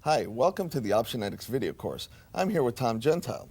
Hi, welcome to the Optionetics video course. I'm here with Tom Gentile.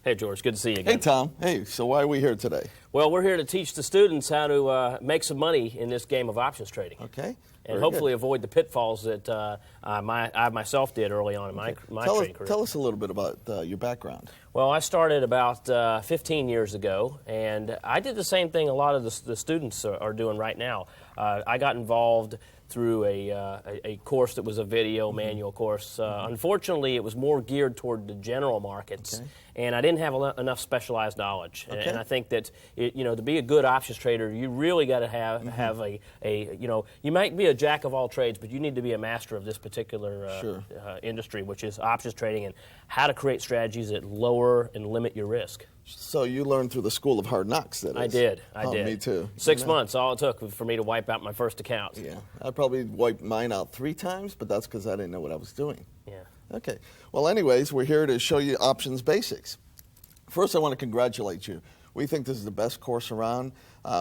Hey, George. Good to see you again. Hey, Tom. Hey, so why are we here today? Well, we're here to teach the students how to make some money in this game of options trading. Okay. And hopefully avoid the pitfalls that I myself did early on in my trading career. Tell us a little bit about your background. Well, I started about 15 years ago, and I did the same thing a lot of the students are doing right now. I got involved through a course that was a video manual course. Unfortunately, it was more geared toward the general markets, and I didn't have enough specialized knowledge. Okay. And I think that to be a good options trader, you really got to have you might be a jack of all trades, but you need to be a master of this particular industry, which is options trading, and how to create strategies that lower and limit your risk. So you learned through the school of hard knocks, that is. I did. Me too. 6 months, all it took for me to wipe out my first account. Yeah, I probably wiped mine out 3 times, but that's because I didn't know what I was doing. Yeah. Okay. Well, anyways, we're here to show you options basics. First, I want to congratulate you. We think this is the best course around.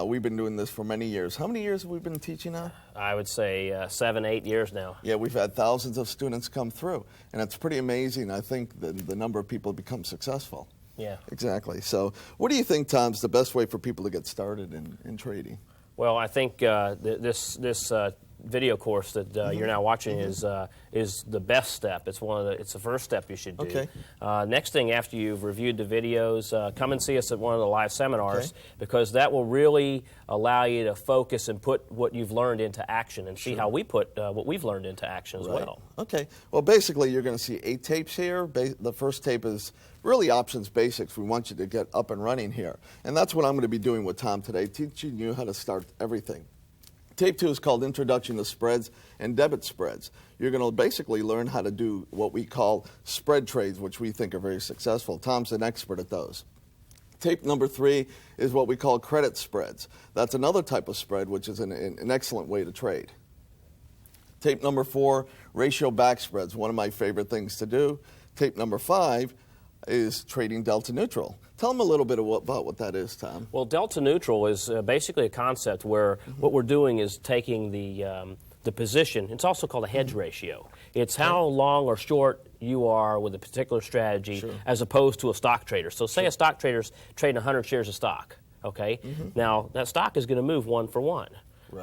We've been doing this for many years. How many years have we been teaching now? I would say 7, 8 years now. Yeah, we've had thousands of students come through, and it's pretty amazing, I think, the number of people become successful. Yeah. Exactly. So what do you think, Tom, is the best way for people to get started in trading? Well, I think this video course that you're now watching is the best step. It's the first step you should do. Okay. Next thing, after you've reviewed the videos, come and see us at one of the live seminars, because that will really allow you to focus and put what you've learned into action, and see how we put what we've learned into action as well. Okay. Well, basically, you're going to see 8 tapes here. The first tape is really options basics. We want you to get up and running here, and that's what I'm going to be doing with Tom today, teaching you how to start everything. Tape 2 is called Introduction to Spreads and Debit Spreads. You're going to basically learn how to do what we call spread trades, which we think are very successful. Tom's an expert at those. Tape number 3 is what we call credit spreads. That's another type of spread, which is an excellent way to trade. Tape number 4, ratio back spreads, one of my favorite things to do. Tape number 5 is trading delta neutral. Tell them a little bit about what that is, Tom. Well, delta neutral is basically a concept where what we're doing is taking the position. It's also called a hedge ratio. It's how long or short you are with a particular strategy as opposed to a stock trader. So say a stock trader's trading 100 shares of stock, okay? Now, that stock is going to move 1 for 1.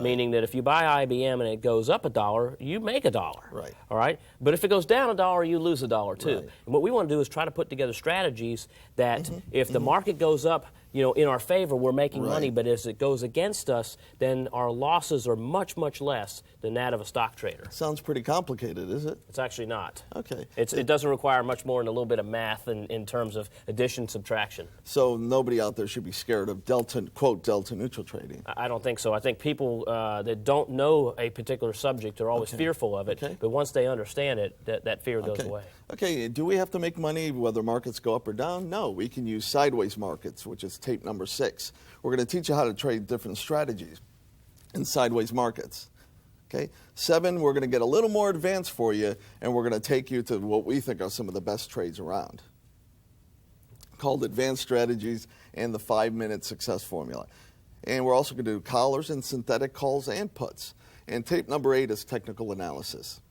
Meaning that if you buy IBM and it goes up $1, you make $1. Right. All right. But if it goes down $1, you lose $1 too. And what we want to do is try to put together strategies that if the market goes up, in our favor, we're making money. But as it goes against us, then our losses are much, much less than that of a stock trader. Sounds pretty complicated, is it? It's actually not. Okay. It doesn't require much more than a little bit of math in terms of addition, subtraction. So nobody out there should be scared of quote, delta neutral trading. I don't think so. I think people that don't know a particular subject are always fearful of it. But once they understand it, that fear goes away. Okay, do we have to make money whether markets go up or down? No, we can use sideways markets, which is tape number 6. We're going to teach you how to trade different strategies in sideways markets. Okay, 7, we're going to get a little more advanced for you, and we're going to take you to what we think are some of the best trades around, called advanced strategies and the 5-minute success formula. And we're also going to do collars and synthetic calls and puts. And tape number 8 is technical analysis.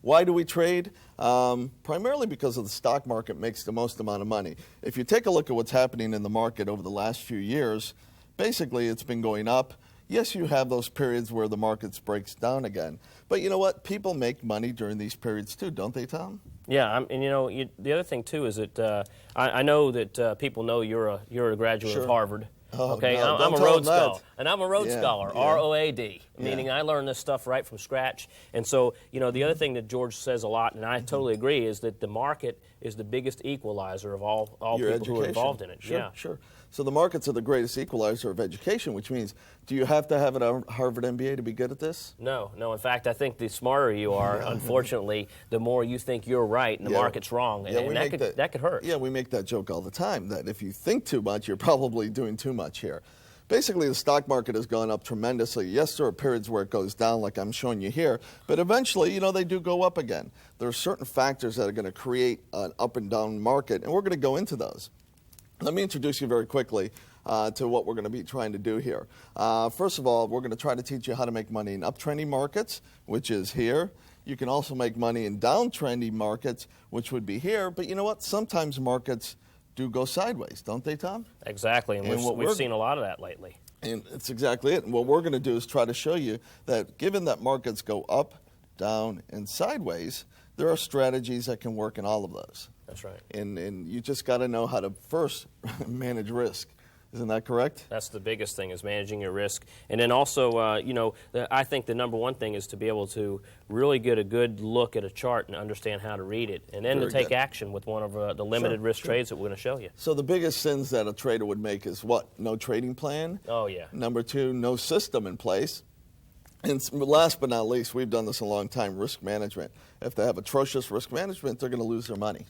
Why do we trade? Primarily because of the stock market makes the most amount of money. If you take a look at what's happening in the market over the last few years, basically it's been going up. Yes, you have those periods where the market breaks down again. But you know what? People make money during these periods too, don't they, Tom? Yeah, and the other thing too is that I know that people know you're a graduate of Harvard. Okay, no, I'm a Rhodes Scholar, and I'm a Rhodes Scholar, ROAD, meaning I learned this stuff right from scratch. And so, the other thing that George says a lot, and I totally agree, is that the market is the biggest equalizer of all people who are involved in it. Sure. So the markets are the greatest equalizer of education, which means, do you have to have a Harvard MBA to be good at this? No. In fact, I think the smarter you are, unfortunately, the more you think you're right and the market's wrong, and that could hurt. Yeah, we make that joke all the time, that if you think too much, you're probably doing too much here. Basically, the stock market has gone up tremendously. Yes, there are periods where it goes down, like I'm showing you here, but eventually, they do go up again. There are certain factors that are going to create an up and down market, and we're going to go into those. Let me introduce you very quickly to what we're going to be trying to do here. First of all, we're going to try to teach you how to make money in uptrending markets, which is here, You can also make money in downtrending markets, which would be here. But you know what? Sometimes markets do go sideways, don't they, Tom? Exactly, and we've seen a lot of that lately. And it's exactly it. And what we're going to do is try to show you that given that markets go up, down, and sideways, there are strategies that can work in all of those. That's right. And you just got to know how to first manage risk. Isn't that correct? That's the biggest thing, is managing your risk. And then also, I think the number one thing is to be able to really get a good look at a chart and understand how to read it, and then Very to take good. action with one of the limited risk trades that we're going to show you. So the biggest sins that a trader would make is what? No trading plan. Oh, yeah. Number two, no system in place. And last but not least, we've done this a long time, risk management. If they have atrocious risk management, they're going to lose their money.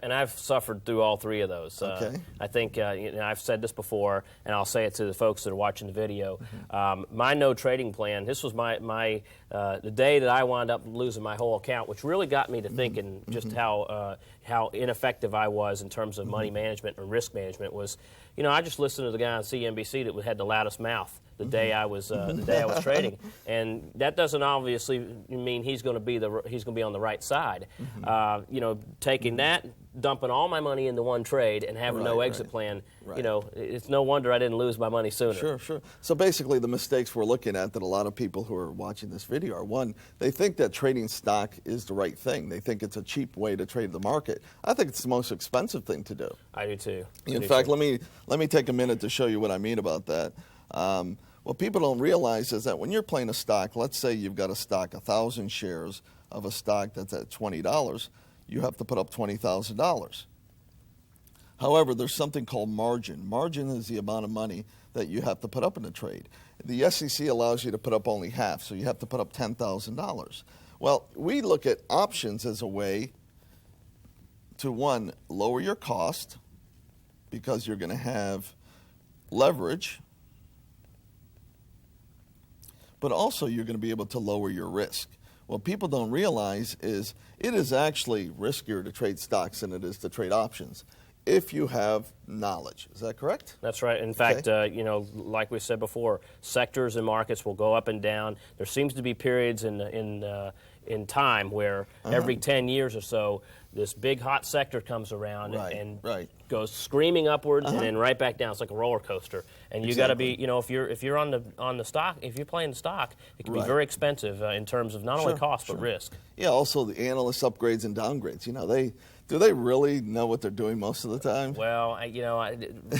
And I've suffered through all three of those. Okay. I think I've said this before, and I'll say it to the folks that are watching the video. My no trading plan. This was the day that I wound up losing my whole account, which really got me to thinking just how ineffective I was in terms of money management and risk management. Was, I just listened to the guy on CNBC that had the loudest mouth the day I was trading, and that doesn't obviously mean he's going to be on the right side. Taking that, dumping all my money into one trade, and having no exit plan. Right. It's no wonder I didn't lose my money sooner. Sure. So basically, the mistakes we're looking at that a lot of people who are watching this video are: one, they think that trading stock is the right thing. They think it's a cheap way to trade the market. I think it's the most expensive thing to do. I do too. In fact, let me take a minute to show you what I mean about that. What people don't realize is that when you're playing a stock, let's say you've got a stock, 1,000 shares of a stock that's at $20, you have to put up $20,000. However, there's something called margin. Margin is the amount of money that you have to put up in a trade. The SEC allows you to put up only half, so you have to put up $10,000. Well, we look at options as a way to, one, lower your cost because you're going to have leverage, but also you're going to be able to lower your risk. What people don't realize is it is actually riskier to trade stocks than it is to trade options if you have knowledge. Is that correct? That's right. In fact, like we said before, sectors and markets will go up and down. There seems to be periods in time where every 10 years or so, this big hot sector comes around and goes screaming upward and then right back down. It's like a roller coaster. And you got to be, if you're on the stock, if you're playing the stock, it can be very expensive in terms of not only cost but risk. Yeah. Also, the analyst upgrades and downgrades. Do they really know what they're doing most of the time? Well,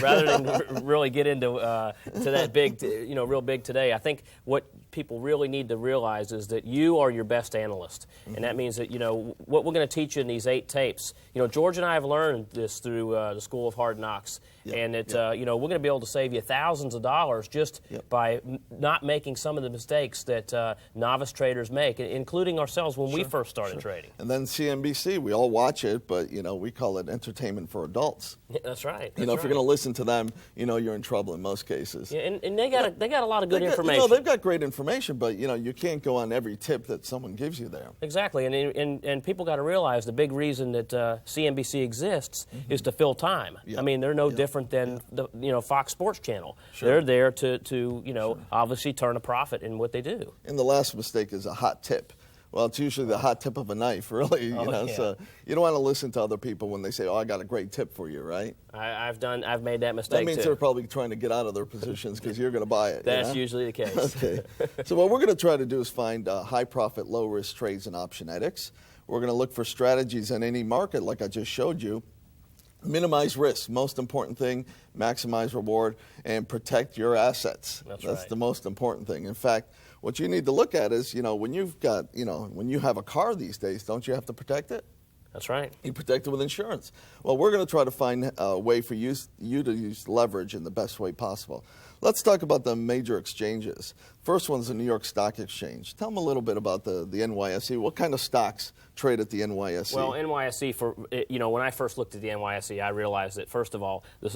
rather than really get into to that big, real big today, I think what people really need to realize is that you are your best analyst, and that means that what we're going to teach you in these 8 tapes. George and I have learned this through the School of Hard Knocks, and we're going to be able to save you thousands of dollars just by not making some of the mistakes that novice traders make, including ourselves when we first started trading. And then CNBC, we all watch it, but we call it entertainment for adults. That's right. If you're going to listen to them, you're in trouble in most cases. Yeah, and they got a lot of good information. They've got great information, but you can't go on every tip that someone gives you there. Exactly, and people got to realize the big reason that CNBC exists is to fill time. I mean, they're no different than the Fox Sports Channel. They're there to obviously turn a profit in what they do. And the last mistake is a hot tip. Well, it's usually the hot tip of a knife, really. So you don't want to listen to other people when they say, "Oh, I got a great tip for you," right? I've made that mistake. That means they're probably trying to get out of their positions because you're going to buy it. That's usually the case. Okay. So what we're going to try to do is find high profit, low risk trades in Optionetics. We're going to look for strategies in any market, like I just showed you. Minimize risk, most important thing, maximize reward, and protect your assets. That's the most important thing. In fact, what you need to look at is, when you've got, when you have a car these days, don't you have to protect it? That's right. You protect it with insurance. Well, we're going to try to find a way for you to use leverage in the best way possible. Let's talk about the major exchanges. First one's the New York Stock Exchange. Tell them a little bit about the NYSE. What kind of stocks trade at the NYSE? Well, NYSE, when I first looked at the NYSE, I realized that, first of all, the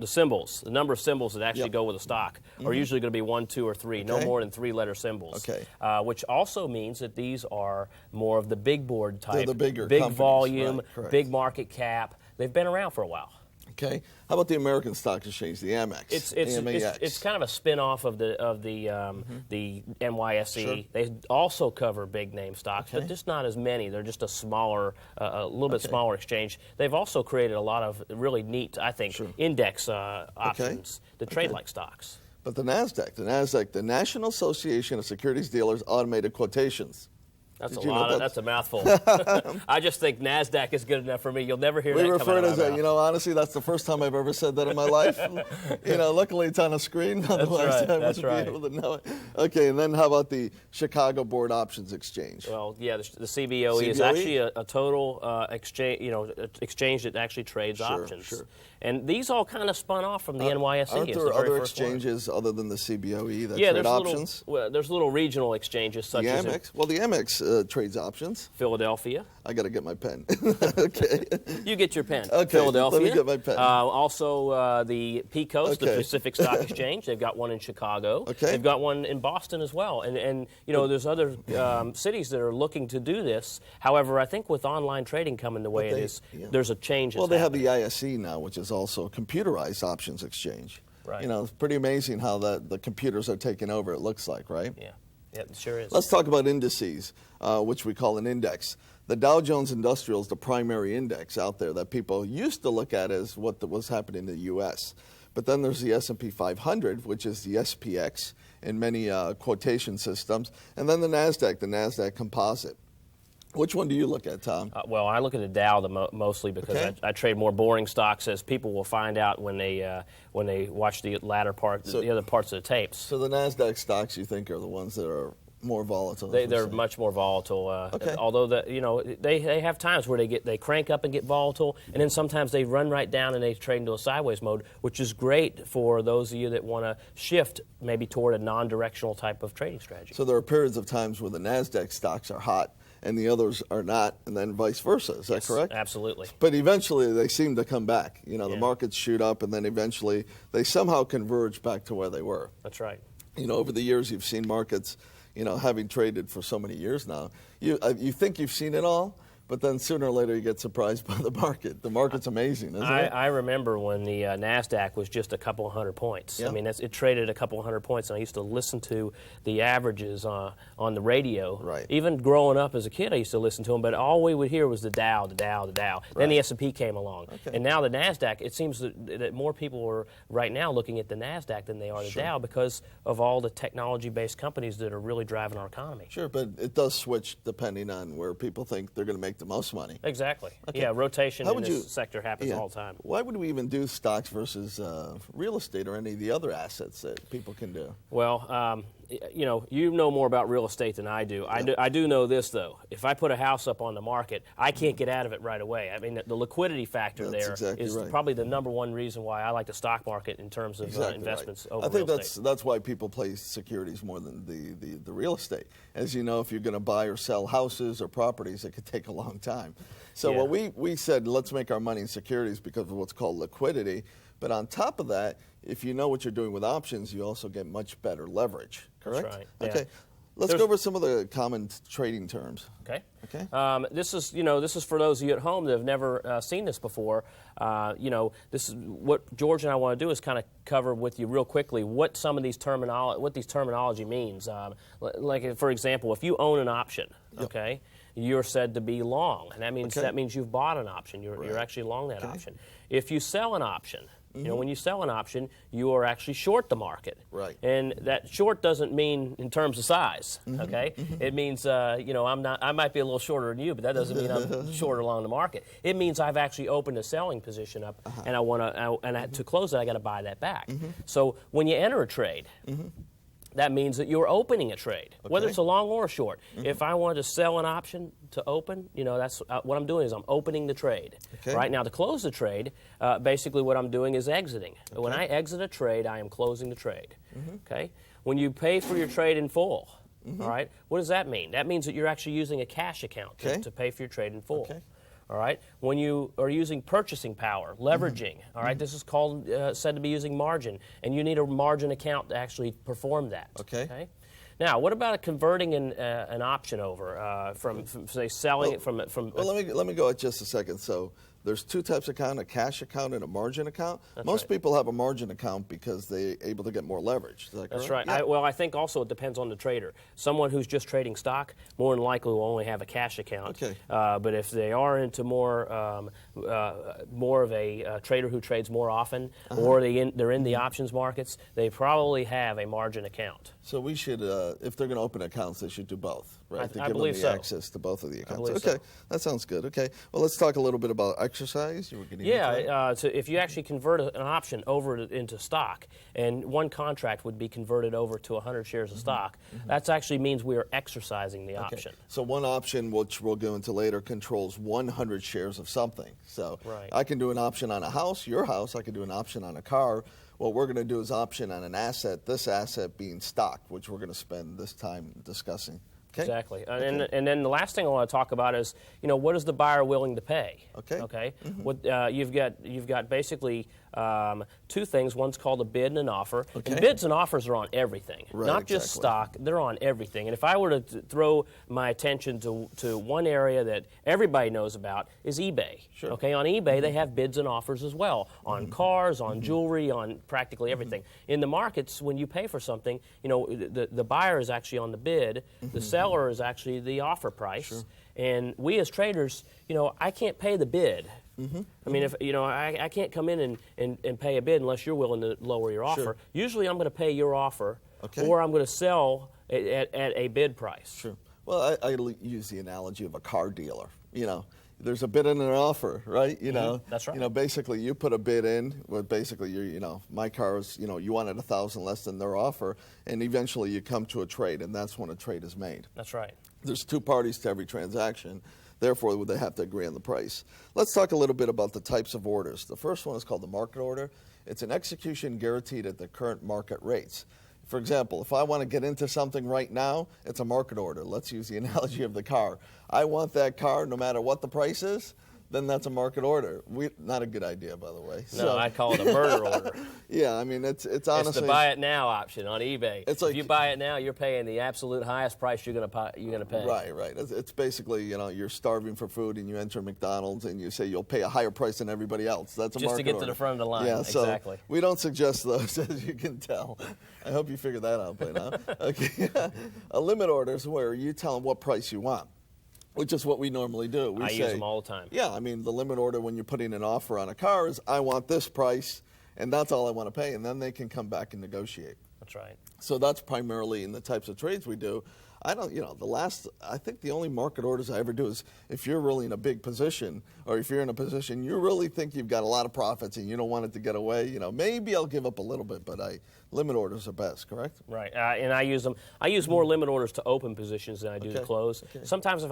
symbols, the number of symbols that actually go with a stock are usually going to be 1, 2, or 3, no more than 3-letter symbols. Okay. Which also means that these are more of the big board type, They're the bigger big companies. volume, Right, big market cap. They've been around for a while. Okay. How about the American Stock Exchange, the Amex? It's kind of a spin-off of the NYSE. Sure. They also cover big name stocks, but just not as many. They're just a smaller, a little bit smaller exchange. They've also created a lot of really neat, I think, index options that trade like stocks. But the NASDAQ, the National Association of Securities Dealers Automated Quotations. That's a lot. That's a mouthful. I just think NASDAQ is good enough for me. You'll never hear that We come refer out to of as my that. mouth. You know, honestly, that's the first time I've ever said that in my life. Luckily it's on a screen. Otherwise, I wouldn't be able to know it. Okay, and then how about the Chicago Board Options Exchange? Well, yeah, the CBOE is actually a total exchange. Exchange that actually trades options. Sure. And these all kind of spun off from the NYSE. Aren't It's there the very other first one. exchanges other than the CBOE that trade options? There's little regional exchanges such as Amex. Well, the Amex trades options. Philadelphia. I got to get my pen. Okay. You get your pen. Okay, Philadelphia. let me get my pen. Also, the PCOS, the Pacific Stock Exchange. They've got one in Chicago. Okay. They've got one in Boston as well. And there's other cities that are looking to do this. However, I think with online trading coming the way it is, there's a change. Well, they have the ISE now, which is also a computerized options exchange. Right. It's pretty amazing how the computers are taking over, it looks like, right? Yeah, it sure is. Let's talk about indices, which we call an index. The Dow Jones Industrial is the primary index out there that people used to look at as what was happening in the U.S. But then there's the S&P 500, which is the SPX in many quotation systems, and then the NASDAQ Composite. Which one do you look at, Tom? Well, I look at the Dow mostly because I trade more boring stocks, as people will find out when they watch the latter part, the other parts of the tapes. So the NASDAQ stocks you think are the ones that are more volatile? They're much more volatile. Although they have times where they crank up and get volatile, and then sometimes they run right down and they trade into a sideways mode, which is great for those of you that want to shift maybe toward a non-directional type of trading strategy. So there are periods of times where the NASDAQ stocks are hot and the others are not, and then vice versa. Is that correct? Absolutely. But eventually they seem to come back. The markets shoot up, and then eventually they somehow converge back to where they were. That's right. Over the years you've seen markets, having traded for so many years now, you think you've seen it all, but then sooner or later you get surprised by the market. The market's amazing, isn't it? I remember when the NASDAQ was just a couple of hundred points. Yeah. I mean, it traded a couple of hundred points, and I used to listen to the averages on the radio. Right. Even growing up as a kid, I used to listen to them, but all we would hear was the Dow, the Dow, the Dow. Then the S&P came along. Okay. And now the NASDAQ, it seems that more people are right now looking at the NASDAQ than they are the Dow because of all the technology-based companies that are really driving our economy. Sure, but it does switch depending on where people think they're going to make the most money. Exactly. Okay. Yeah, rotation in this you, sector happens all the time. Why would we even do stocks versus real estate or any of the other assets that people can do? Well, you know more about real estate than I do. Yep. I do know this, though. If I put a house up on the market, I can't get out of it right away. I mean, the liquidity factor is probably the number one reason why I like the stock market in terms of investments over real estate. I think that's why people play securities more than the real estate. As you know, if you're going to buy or sell houses or properties, it could take a long time. So what we said, let's make our money in securities because of what's called liquidity. But on top of that, if you know what you're doing with options, you also get much better leverage, correct? That's right. Yeah. Okay. Let's go over some of the common trading terms. Okay. Okay. This is for those of you at home that have never seen this before. This is what George and I want to do is kind of cover with you real quickly what some of these terminology means. Like for example, if you own an option, okay, you're said to be long, and that means you've bought an option. You're actually long that option. If you sell an option. When you sell an option, you are actually short the market. Right. And that short doesn't mean in terms of size, okay? It means, I might be a little shorter than you, but that doesn't mean I'm shorter along the market. It means I've actually opened a selling position up, and to close it, I got to buy that back. So when you enter a trade, that means that you're opening a trade, whether it's a long or a short. If I wanted to sell an option to open, that's what I'm doing is I'm opening the trade. Okay. Right now, to close the trade, basically what I'm doing is exiting. When I exit a trade, I am closing the trade. Okay. When you pay for your trade in full, all right, what does that mean? That means that you're actually using a cash account to pay for your trade in full. Okay. All right. When you are using purchasing power, leveraging, all right, this is called said to be using margin, and you need a margin account to actually perform that. Okay. Now, what about converting an option over from say selling it from? Well, let me go at just a second. So There's two types of account, a cash account and a margin account. That's Most right. people have a margin account because they're able to get more leverage. Is that correct? That's right. Yeah. Well, I think also it depends on the trader. Someone who's just trading stock more than likely will only have a cash account. Okay. But if they are into more of a trader who trades more often, or they're in the options markets, they probably have a margin account. So we should, if they're going to open accounts, they should do both, right? I give believe them the so. access to both of the accounts. believe Okay, so. that sounds good. Okay, well, let's talk a little bit about exercise. You were getting into that? Yeah, so if you actually convert an option over into stock, and one contract would be converted over to 100 shares of stock, that actually means we are exercising the option. So one option, which we'll go into later, controls 100 shares of something. So Right. I can do an option on a house, your house. I can do an option on a car. What we're going to do is option on an asset, this asset being stock, which we're going to spend this time discussing. Okay? Exactly. And then the last thing I want to talk about is, what is the buyer willing to pay? Okay. Okay. What you've got basically two things. One's called a bid and an offer. Okay. And bids and offers are on everything, Right, not just exactly. stock. They're on everything. And if I were to throw my attention to one area that everybody knows about is eBay. Sure. Okay. On eBay, they have bids and offers as well on cars, on jewelry, on practically everything. In the markets, when you pay for something, the buyer is actually on the bid. The seller is actually the offer price. Sure. And we as traders, I can't pay the bid. I mean, if I can't come in and pay a bid unless you're willing to lower your offer. Sure. Usually, I'm going to pay your offer, Okay. or I'm going to sell at a bid price. Sure. Well, I use the analogy of a car dealer. There's a bid and an offer, right? That's right. Basically, you put a bid in. Well, basically, my car is, you wanted $1,000 less than their offer, and eventually you come to a trade, and that's when a trade is made. That's right. There's two parties to every transaction. Therefore, would they have to agree on the price? Let's talk a little bit about the types of orders. The first one is called the market order. It's an execution guaranteed at the current market rates. For example, if I want to get into something right now, it's a market order. Let's use the analogy of the car. I want that car no matter what the price is, then that's a market order. Not a good idea, by the way. No, I call it a murder order. Yeah, I mean, it's It's honestly... the buy it now option on eBay. It's like- if you buy it now, you're paying the absolute highest price you're going to pay. Right. It's basically, you're starving for food and you enter McDonald's and you say you'll pay a higher price than everybody else. That's a Just market to get order. to the front of the line. Yeah, so exactly. we don't suggest those, as you can tell. I hope you figured that out by now. Okay. A limit order is where you tell them what price you want, which is what we normally do. We I say, use them all the time. Yeah, I mean, the limit order when you're putting an offer on a car is, I want this price, and that's all I want to pay, and then they can come back and negotiate. That's right. So that's primarily in the types of trades we do. I think the only market orders I ever do is if you're really in a big position, or if you're in a position you really think you've got a lot of profits and you don't want it to get away, maybe I'll give up a little bit, but limit orders are best, correct? Right, and I use them. I use more limit orders to open positions than I do to Okay. close. Okay. Sometimes if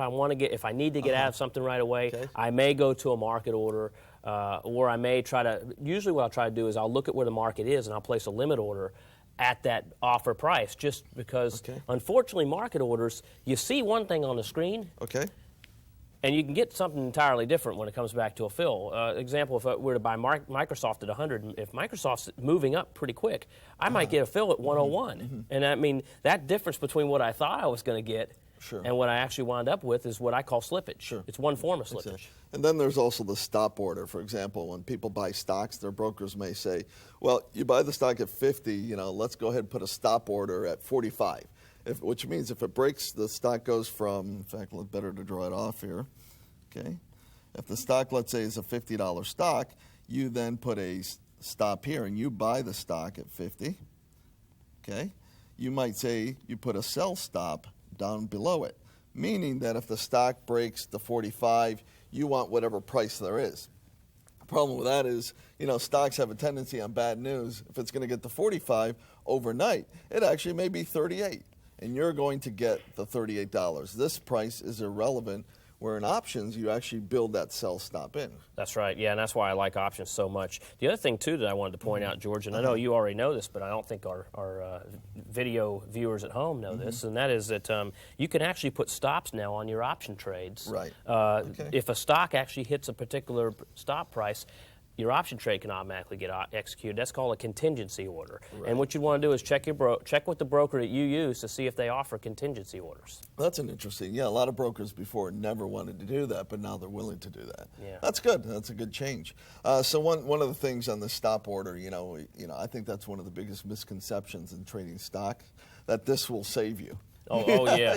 I need to get out of something right away, Okay. I may go to a market order, or I may try to. Usually, what I'll try to do is I'll look at where the market is and I'll place a limit order at that offer price, just because, Okay. unfortunately, market orders, you see one thing on the screen, Okay. and you can get something entirely different when it comes back to a fill. Example, if I were to buy Microsoft at 100, if Microsoft's moving up pretty quick, I might get a fill at 101. And I mean, that difference between what I thought I was going to get Sure. and what I actually wound up with is what I call slippage. Sure. It's one form of slippage. Exactly. And then there's also the stop order. For example, when people buy stocks, their brokers may say, well, you buy the stock at 50, let's go ahead and put a stop order at 45. Which means if it breaks, the stock goes from, in fact, better to draw it off here. Okay. If the stock, let's say, is a $50 stock, you then put a stop here and you buy the stock at 50. Okay. You might say you put a sell stop down below it, meaning that if the stock breaks the 45, you want whatever price there is. The problem with that is, stocks have a tendency on bad news. If it's going to get to 45 overnight, it actually may be 38, and you're going to get the $38. This price is irrelevant, where in options, you actually build that sell stop in. That's right, yeah, and that's why I like options so much. The other thing, too, that I wanted to point out, George, and I know you already know this, but I don't think our video viewers at home know this, and that is that you can actually put stops now on your option trades. Right. If a stock actually hits a particular stop price, your option trade can automatically get executed. That's called a contingency order. Right. And what you want to do is check with the broker that you use to see if they offer contingency orders. That's an interesting. Yeah, a lot of brokers before never wanted to do that, but now they're willing to do that. Yeah. That's good. That's a good change. So one of the things on the stop order, I think that's one of the biggest misconceptions in trading stock, that this will save you. Oh yeah,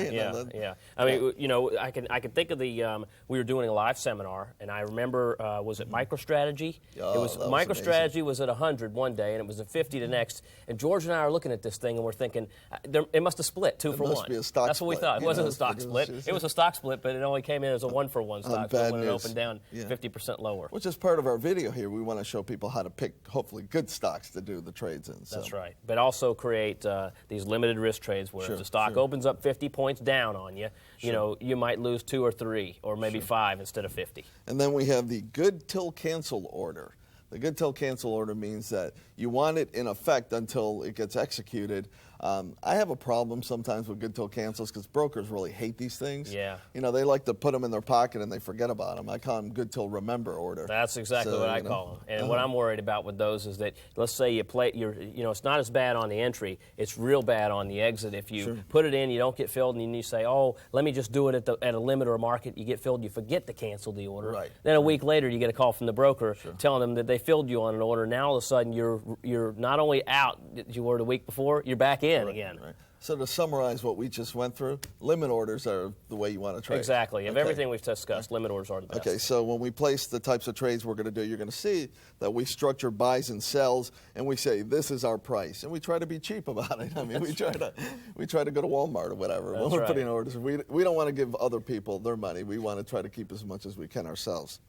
yeah. I mean, I can think of we were doing a live seminar, and I remember was it MicroStrategy? Oh, it was MicroStrategy was at 100 one day, and it was at 50 the next. And George and I are looking at this thing, and we're thinking it must have split 2 for 1. Must be a stock That's what we thought. It wasn't a stock split. It was a stock split, but it only came in as a 1-for-1 stock split when it opened down 50% lower. Which is part of our video here. We want to show people how to pick hopefully good stocks to do the trades in. So. That's right. But also create these limited risk trades where if the stock opens up 50 points down on you, you might lose 2 or 3 or maybe 5 instead of 50. And then we have the good till cancel order. The good till cancel order means that you want it in effect until it gets executed. I have a problem sometimes with good till cancels because brokers really hate these things. Yeah. They like to put them in their pocket and they forget about them. I call them good till remember order. That's exactly what I call them. And what I'm worried about with those is that, let's say you play, it's not as bad on the entry. It's real bad on the exit. If you put it in, you don't get filled, and you say, oh, let me just do it at a limit or a market. You get filled, you forget to cancel the order. Right. Then a week later, you get a call from the broker telling them that they filled you on an order. Now all of a sudden, you're not only out that you were the week before, you're back in again. Right. So to summarize what we just went through, limit orders are the way you want to trade. Exactly. Of everything we've discussed, limit orders are the best. Okay, so when we place the types of trades we're going to do, you're going to see that we structure buys and sells, and we say this is our price, and we try to be cheap about it. I mean, we try to go to Walmart or whatever when we're putting orders. We don't want to give other people their money. We want to try to keep as much as we can ourselves.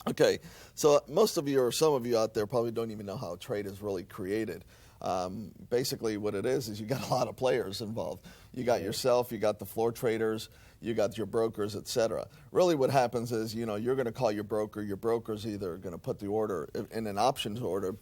Okay, so most of you or some of you out there probably don't even know how a trade is really created. Basically what it is you got a lot of players involved. You got yourself, you got the floor traders, you got your brokers, etc. Really what happens is, you're going to call your broker's either going to put the order in an options order.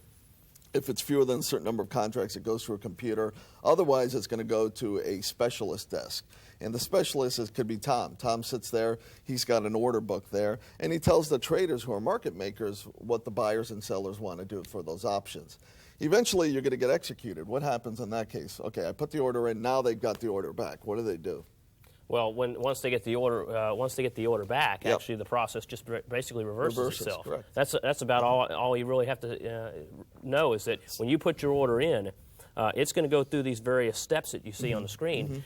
If it's fewer than a certain number of contracts, it goes through a computer. Otherwise, it's going to go to a specialist desk. And the specialist could be Tom. Tom sits there. He's got an order book there. And he tells the traders who are market makers what the buyers and sellers want to do for those options. Eventually, you're going to get executed. What happens in that case? Okay, I put the order in. Now they've got the order back. What do? Well, once they get the order back, actually the process just basically reverses itself. Correct. That's about all you really have to know is that when you put your order in, it's going to go through these various steps that you see on the screen.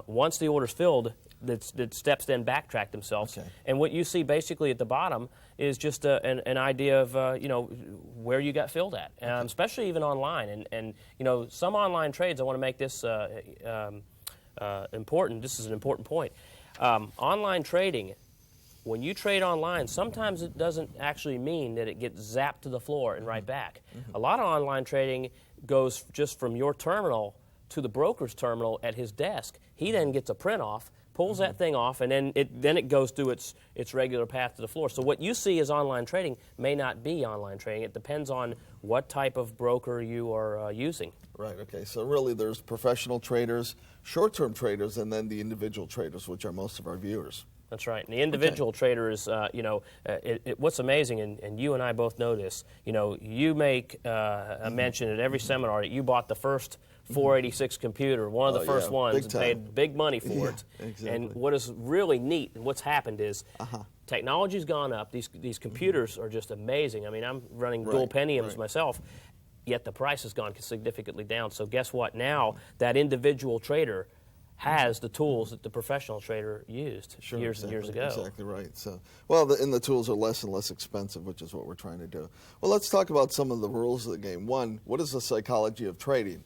Once the order's filled, the steps then backtrack themselves. Okay. And what you see basically at the bottom is just an idea of where you got filled at, especially even online. And some online trades. I want to make this important. This is an important point. Online trading, when you trade online, sometimes it doesn't actually mean that it gets zapped to the floor and right back. A lot of online trading goes just from your terminal to the broker's terminal at his desk. He then gets a print off, pulls that thing off, and then it goes through its regular path to the floor. So what you see as online trading may not be online trading. It depends on what type of broker you are using. Right, okay. So really there's professional traders, short-term traders, and then the individual traders, which are most of our viewers. That's right. And the individual trader is, what's amazing, and you and I both know this, you make a mention at every seminar that you bought the first 486 computer, one of the first ones, and paid big money for it. Exactly. And what is really neat and what's happened is technology's gone up. These computers are just amazing. I mean, I'm running dual Pentiums myself, yet the price has gone significantly down. So guess what? Now that individual trader has the tools that the professional trader used years and years ago. Exactly right. So, and the tools are less and less expensive, which is what we're trying to do. Well, let's talk about some of the rules of the game. One, what is the psychology of trading?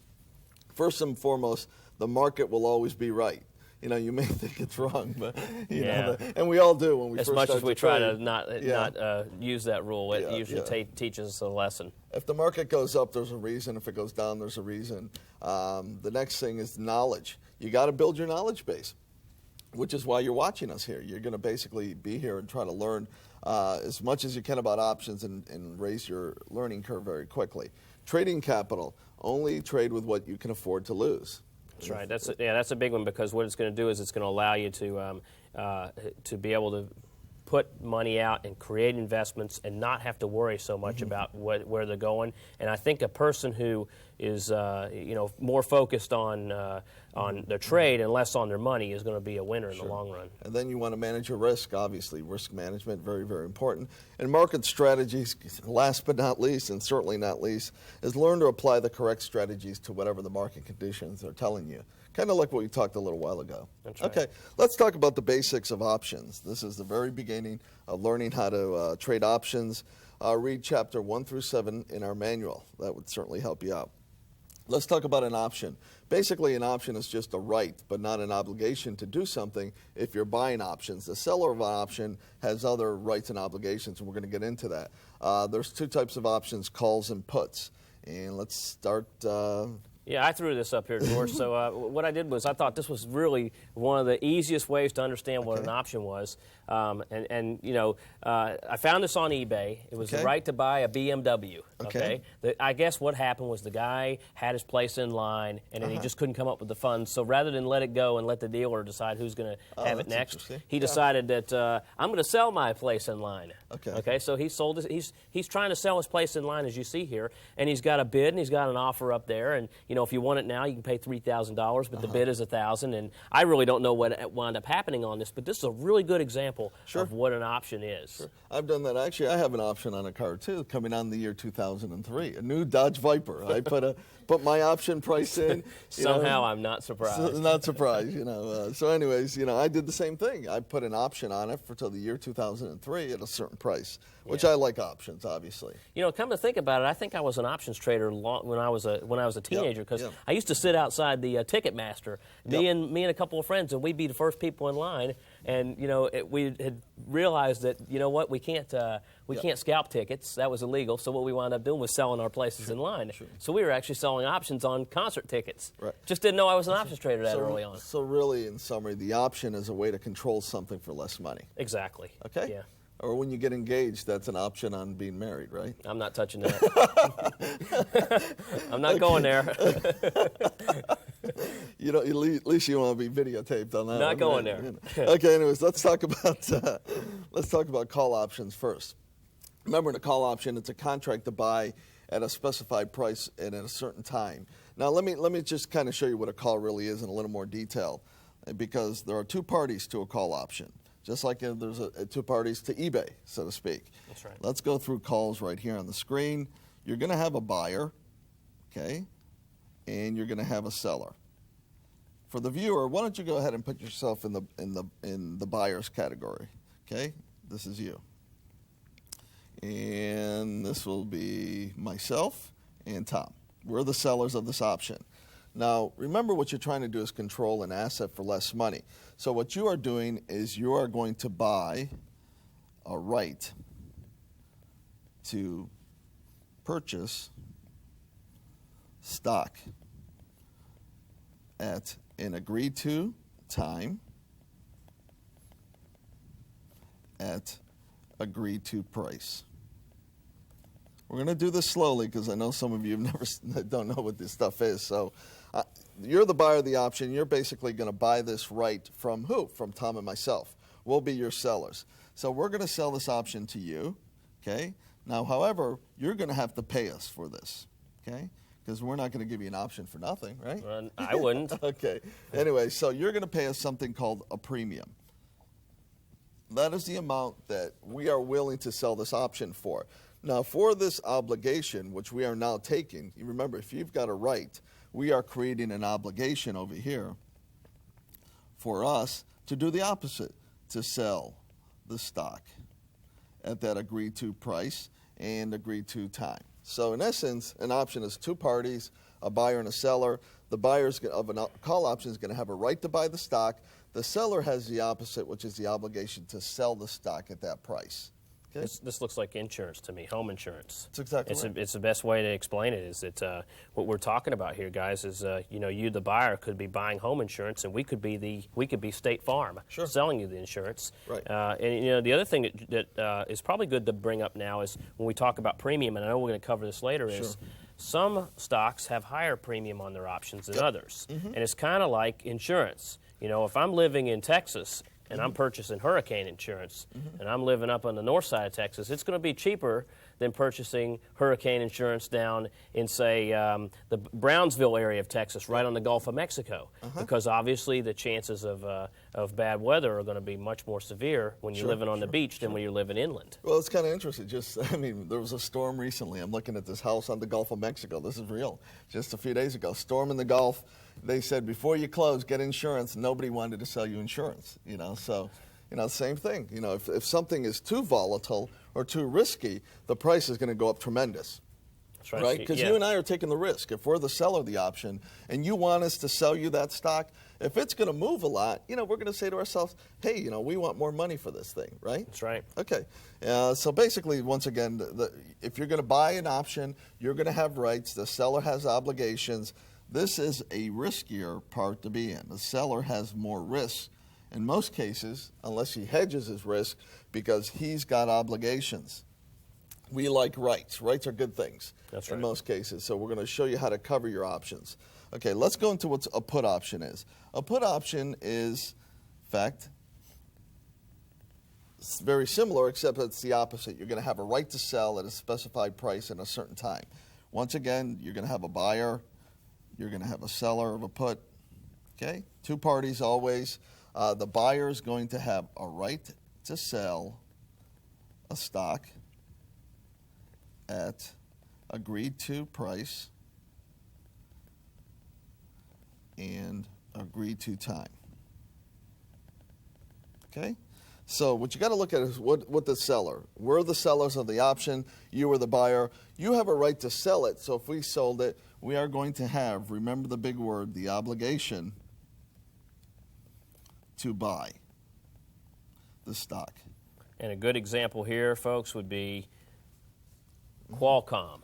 First and foremost, the market will always be right. You may think it's wrong, but and we all do when we as first much start as we to try trade. to not use that rule. It usually teaches us a lesson. If the market goes up, there's a reason. If it goes down, there's a reason. The next thing is knowledge. You got to build your knowledge base, which is why you're watching us here. You're going to basically be here and try to learn as much as you can about options and raise your learning curve very quickly. Trading capital, only trade with what you can afford to lose. That's right. That's a big one, because what it's going to do is it's going to allow you to be able to put money out and create investments and not have to worry so much about where they're going. And I think a person who is more focused on their trade and less on their money is going to be a winner in the long run. And then you want to manage your risk, obviously. Risk management, very, very important. And market strategies, last but not least, and certainly not least, is learn to apply the correct strategies to whatever the market conditions are telling you. Kind of like what we talked a little while ago. That's right. Okay, let's talk about the basics of options. This is the very beginning of learning how to trade options. Read chapter 1 through 7 in our manual. That would certainly help you out. Let's talk about an option. Basically, an option is just a right, but not an obligation to do something if you're buying options. The seller of an option has other rights and obligations, and we're going to get into that. There's two types of options, calls and puts. And let's start... Yeah, I threw this up here, George. So what I did was I thought this was really one of the easiest ways to understand what an option was. I found this on eBay. It was the right to buy a BMW. Okay. I guess what happened was the guy had his place in line, and then he just couldn't come up with the funds. So rather than let it go and let the dealer decide who's going to have it next, he decided that I'm going to sell my place in line. Okay. So he sold it. He's trying to sell his place in line, as you see here, and he's got a bid and he's got an offer up there, and if you want it now, you can pay $3,000, but the bid is $1,000. And I really don't know what wound up happening on this, but this is a really good example of what an option is. Sure. I've done that. Actually, I have an option on a car too, coming on the year 2003, a new Dodge Viper. I put my option price in. Somehow, I'm not surprised. Not surprised, So, anyways, I did the same thing. I put an option on it for till the year 2003 at a certain price, which I like options, obviously. Come to think about it, I think I was an options trader when I was a teenager because I used to sit outside the Ticketmaster, me and a couple of friends, and we'd be the first people in line. And we had realized that we can't scalp tickets. That was illegal. So what we wound up doing was selling our places in line. So we were actually selling options on concert tickets. Right. Just didn't know I was an options trader that early on. So really, in summary, the option is a way to control something for less money. Exactly. Okay. Yeah. Or when you get engaged, that's an option on being married, right? I'm not touching that. I'm not going there. At least you want to be videotaped on that. Not going there. Okay. Anyways, let's talk about call options first. Remember, in a call option, it's a contract to buy at a specified price and at a certain time. Now, let me just kind of show you what a call really is in a little more detail, because there are two parties to a call option. Just like there's two parties to eBay, so to speak. That's right. Let's go through calls right here on the screen. You're going to have a buyer, okay, and you're going to have a seller. For the viewer, why don't you go ahead and put yourself in the buyer's category, okay? This is you, and this will be myself and Tom. We're the sellers of this option. Now, remember, what you're trying to do is control an asset for less money. So what you are doing is you are going to buy a right to purchase stock at an agreed to time at agreed to price. We're going to do this slowly because I know some of you don't know what this stuff is. So you're the buyer of the option. You're basically going to buy this right from who? From Tom and myself. We'll be your sellers. So we're going to sell this option to you, okay? Now, however, you're going to have to pay us for this, okay? Because we're not going to give you an option for nothing, right? I wouldn't. Okay. Anyway, so you're going to pay us something called a premium. That is the amount that we are willing to sell this option for. Now, for this obligation, which we are now taking, you remember, if you've got a right, we are creating an obligation over here for us to do the opposite, to sell the stock at that agreed to price and agreed to time. So in essence, an option is two parties, a buyer and a seller. The buyer of a call option is going to have a right to buy the stock. The seller has the opposite, which is the obligation to sell the stock at that price. Okay. This looks like insurance to me, home insurance. That's exactly right. It's the best way to explain it is that what we're talking about here, guys, is you, the buyer, could be buying home insurance, and we could be State Farm selling you the insurance. Right. And the other thing that is probably good to bring up now is when we talk about premium, and I know we're going to cover this later, is some stocks have higher premium on their options than others, and it's kind of like insurance. If I'm living in Texas and I'm purchasing hurricane insurance, and I'm living up on the north side of Texas, it's going to be cheaper than purchasing hurricane insurance down in, say, the Brownsville area of Texas, right on the Gulf of Mexico, because obviously the chances of bad weather are going to be much more severe when you're living on the beach than when you're living inland. Well, it's kind of interesting. I mean, there was a storm recently. I'm looking at this house on the Gulf of Mexico. This is real. Just a few days ago, storm in the Gulf. They said before you close, get insurance. Nobody wanted to sell you insurance. So. Same thing. If something is too volatile or too risky, the price is going to go up tremendous. That's right. Right? Because you and I are taking the risk. If we're the seller of the option and you want us to sell you that stock, if it's going to move a lot, we're going to say to ourselves, hey, we want more money for this thing, right? That's right. Okay. So basically, once again, if you're going to buy an option, you're going to have rights. The seller has obligations. This is a riskier part to be in. The seller has more risk. In most cases, unless he hedges his risk, because he's got obligations. We like rights. Rights are good things in most cases. So we're going to show you how to cover your options. Okay, let's go into what a put option is. A put option is, in fact, it's very similar, except it's the opposite. You're going to have a right to sell at a specified price at a certain time. Once again, you're going to have a buyer. You're going to have a seller of a put. Okay, two parties always. The buyer is going to have a right to sell a stock at agreed to price and agreed to time. Okay? So what you got to look at is what the seller. We're the sellers of the option. You are the buyer. You have a right to sell it. So if we sold it, we are going to have, remember the big word, the obligation to buy the stock. And a good example here, folks, would be Qualcomm.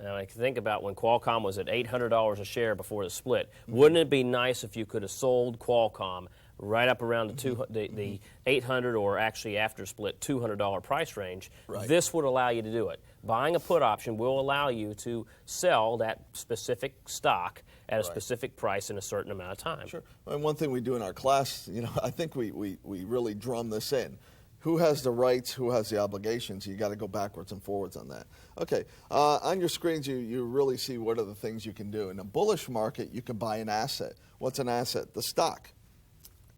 Now, I think about when Qualcomm was at $800 a share before the split. Wouldn't it be nice if you could have sold Qualcomm right up around the $800 or actually after split $200 price range? Right. This would allow you to do it. Buying a put option will allow you to sell that specific stock at a specific price in a certain amount of time. Sure. And one thing we do in our class, I think we really drum this in. Who has the rights? Who has the obligations? You got to go backwards and forwards on that. Okay. On your screens, you really see what are the things you can do. In a bullish market, you can buy an asset. What's an asset? The stock.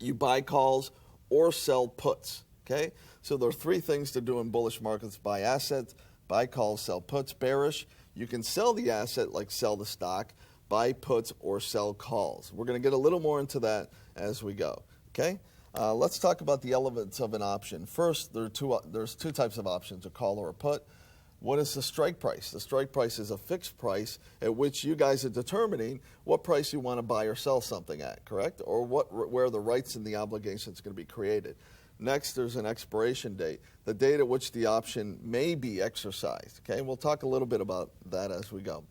You buy calls or sell puts. Okay. So there are three things to do in bullish markets: buy assets, buy calls, sell puts. Bearish, you can sell the asset, like sell the stock, buy puts, or sell calls. We're going to get a little more into that as we go. Okay. Let's talk about the elements of an option. First, there's two types of options, a call or a put. What is the strike price? The strike price is a fixed price at which you guys are determining what price you want to buy or sell something at, correct? Or where the rights and the obligations are going to be created. Next, there's an expiration date, the date at which the option may be exercised. Okay, we'll talk a little bit about that as we go.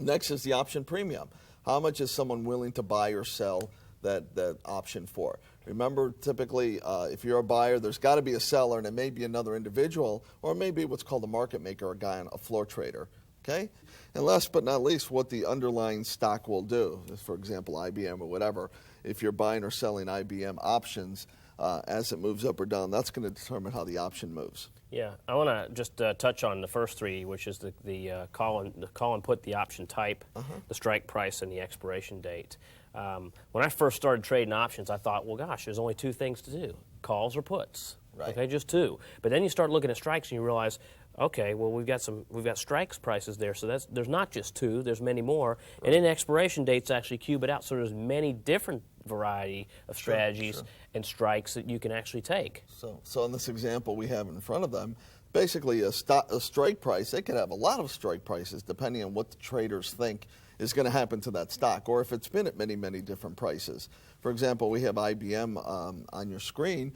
Next is the option premium. How much is someone willing to buy or sell that option for? Remember, typically, if you're a buyer, there's got to be a seller, and it may be another individual, or maybe what's called a market maker, a floor trader. Okay? And last but not least, what the underlying stock will do. For example, IBM or whatever. If you're buying or selling IBM options, as it moves up or down, that's going to determine how the option moves. Yeah, I want to just touch on the first three, which is the call and put, the option type, the strike price, and the expiration date. When I first started trading options, I thought, well, gosh, there's only two things to do: calls or puts. Right. Okay, just two. But then you start looking at strikes, and you realize, okay, well, we've got strikes prices there, so there's not just two, there's many more. Right. And then expiration dates actually cube it out, so there's many different variety of strategies and strikes that you can actually take. So in this example we have in front of them, basically a strike price, they could have a lot of strike prices depending on what the traders think is going to happen to that stock, or if it's been at many, many different prices. For example, we have IBM on your screen.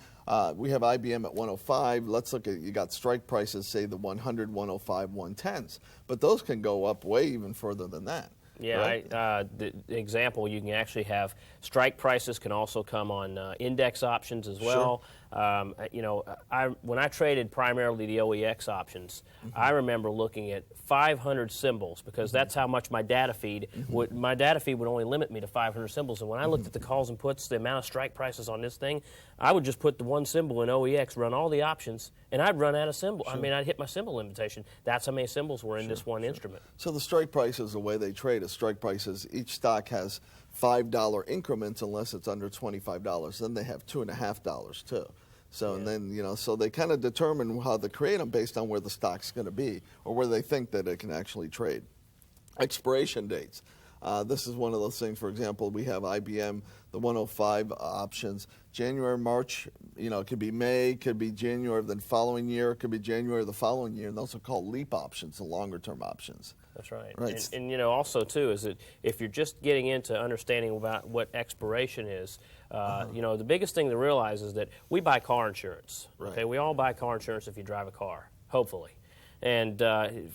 We have IBM at 105. Let's look at, you got strike prices, say the 100, 105, 110s. But those can go up way even further than that. Yeah, right? The example, you can actually have strike prices can also come on index options as well. When I traded primarily the OEX options, I remember looking at 500 symbols because that's how much my data feed would. My data feed would only limit me to 500 symbols, and when I looked at the calls and puts, the amount of strike prices on this thing, I would just put the one symbol in OEX, run all the options, and I'd run out of symbol. Sure. I mean, I'd hit my symbol limitation. That's how many symbols were in this one instrument. So the strike prices, the way they trade is strike prices. Each stock has $5 increments unless it's under $25. Then they have $2.50 too. So and then so they kind of determine how to create them based on where the stock's going to be or where they think that it can actually trade. Expiration dates. This is one of those things. For example, we have IBM, the 105 options. January, March, it could be May, could be January of the following year, it could be January of the following year, and those are called leap options, the longer-term options. That's right. And also, too, is that if you're just getting into understanding about what expiration is, the biggest thing to realize is that we buy car insurance. Right. Okay, we all buy car insurance if you drive a car, hopefully. And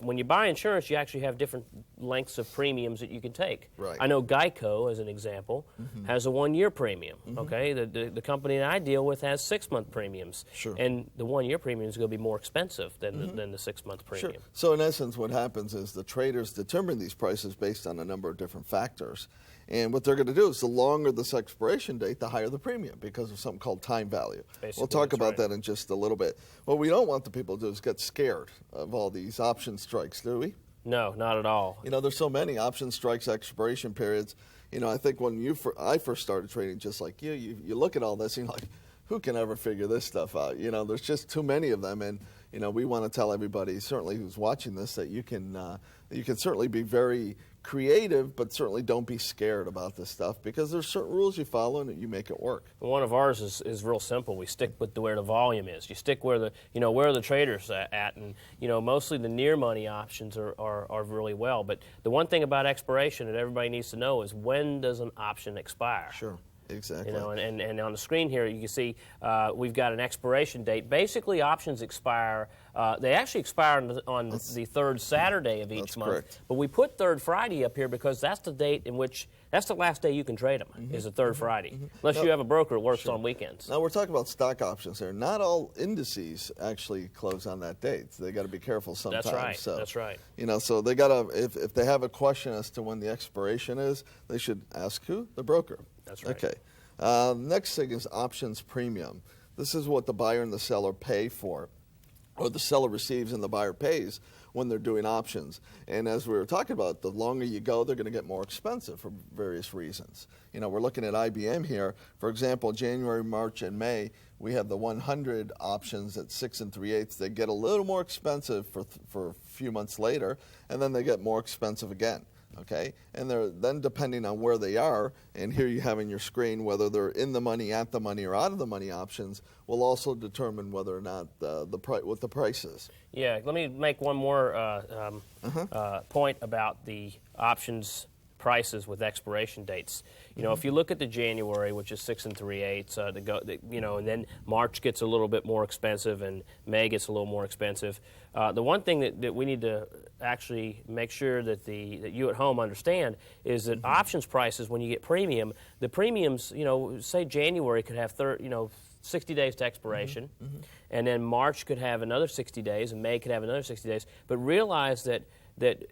when you buy insurance, you actually have different lengths of premiums that you can take. Right. I know Geico, as an example, has a 1-year premium. Okay, the company that I deal with has 6-month premiums. Sure. And the 1-year premium is going to be more expensive than the 6-month premium. Sure. So in essence, what happens is the traders determine these prices based on a number of different factors. And what they're going to do is the longer this expiration date, the higher the premium because of something called time value. Basically, we'll talk about that in just a little bit. What we don't want the people to do is get scared of all these option strikes, do we? No, not at all. There's so many option strikes, expiration periods. I think when I first started trading, just like you look at all this and you're like, who can ever figure this stuff out? There's just too many of them, and we want to tell everybody, certainly who's watching this, that you can certainly be very creative, but certainly don't be scared about this stuff because there's certain rules you follow and you make it work. One of ours is real simple. We stick with where the volume is. You stick where the traders at, and mostly the near money options are really well. But the one thing about expiration that everybody needs to know is when does an option expire? Sure. Exactly. And on the screen here, you can see we've got an expiration date. Basically, options expire. They actually expire on the third Saturday of each month. Correct. But we put third Friday up here because that's the date in which that's the last day you can trade them. Is the third Friday, unless you have a broker that works on weekends. Now we're talking about stock options here. Not all indices actually close on that date. So they got to be careful sometimes. That's right. So, that's right. So they got to if they have a question as to when the expiration is, they should ask who? The broker. That's right. Okay. Next thing is options premium. This is what the buyer and the seller pay for, or the seller receives and the buyer pays when they're doing options. And as we were talking about, the longer you go, they're going to get more expensive for various reasons. We're looking at IBM here. For example, January, March, and May, we have the 100 options at 6 3/8. They get a little more expensive for a few months later, and then they get more expensive again. Okay, and they're then depending on where they are, and here you have in your screen whether they're in the money, at the money, or out of the money options will also determine whether or not what the price is. Yeah, let me make one more point about the options prices with expiration dates. If you look at the January, which is 6 3/8, and then March gets a little bit more expensive and May gets a little more expensive. The one thing that we need to actually make sure that you at home understand is that options prices, when you get premium, the premiums, say January could have 60 days to expiration, and then March could have another 60 days, and May could have another 60 days. But realize that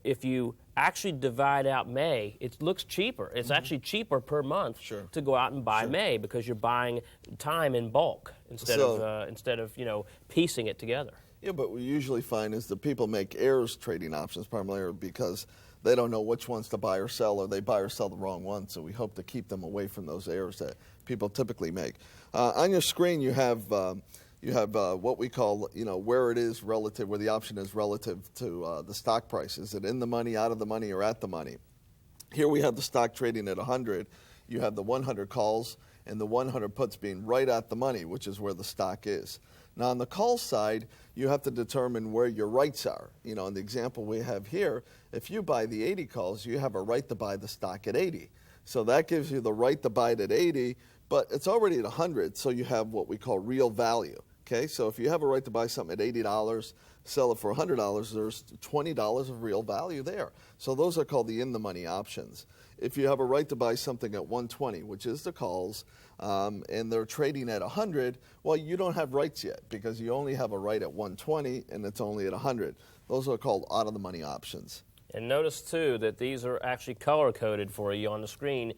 if you actually divide out May, it looks cheaper. It's actually cheaper per month to go out and buy May because you're buying time in bulk instead of piecing it together. Yeah, but what we usually find is that people make errors trading options primarily because they don't know which ones to buy or sell, or they buy or sell the wrong ones. So we hope to keep them away from those errors that people typically make. On your screen, you have what we call, where it is relative, where the option is relative to the stock price. Is it in the money, out of the money, or at the money? Here we have the stock trading at 100. You have the 100 calls and the 100 puts being right at the money, which is where the stock is. Now, on the call side, you have to determine where your rights are. In the example we have here, if you buy the 80 calls, you have a right to buy the stock at 80. So that gives you the right to buy it at 80, but it's already at 100, so you have what we call real value. Okay, so if you have a right to buy something at $80, sell it for $100, there's $20 of real value there. So those are called the in-the-money options. If you have a right to buy something at 120, which is the calls, and they're trading at 100, well, you don't have rights yet because you only have a right at 120 and it's only at 100. Those are called out-of-the-money options. And notice too that these are actually color coded for you on the screen.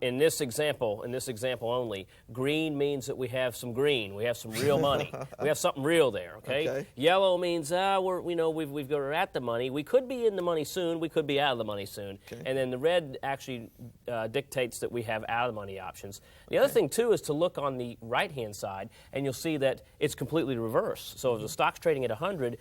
In this example only, green means that we have some green, we have some real money, we have something real there. Okay. Yellow means we're at the money. We could be in the money soon. We could be out of the money soon. Okay. And then the red actually dictates that we have out of the money options. The other thing too is to look on the right hand side, and you'll see that it's completely reversed. So if the stock's trading at 100,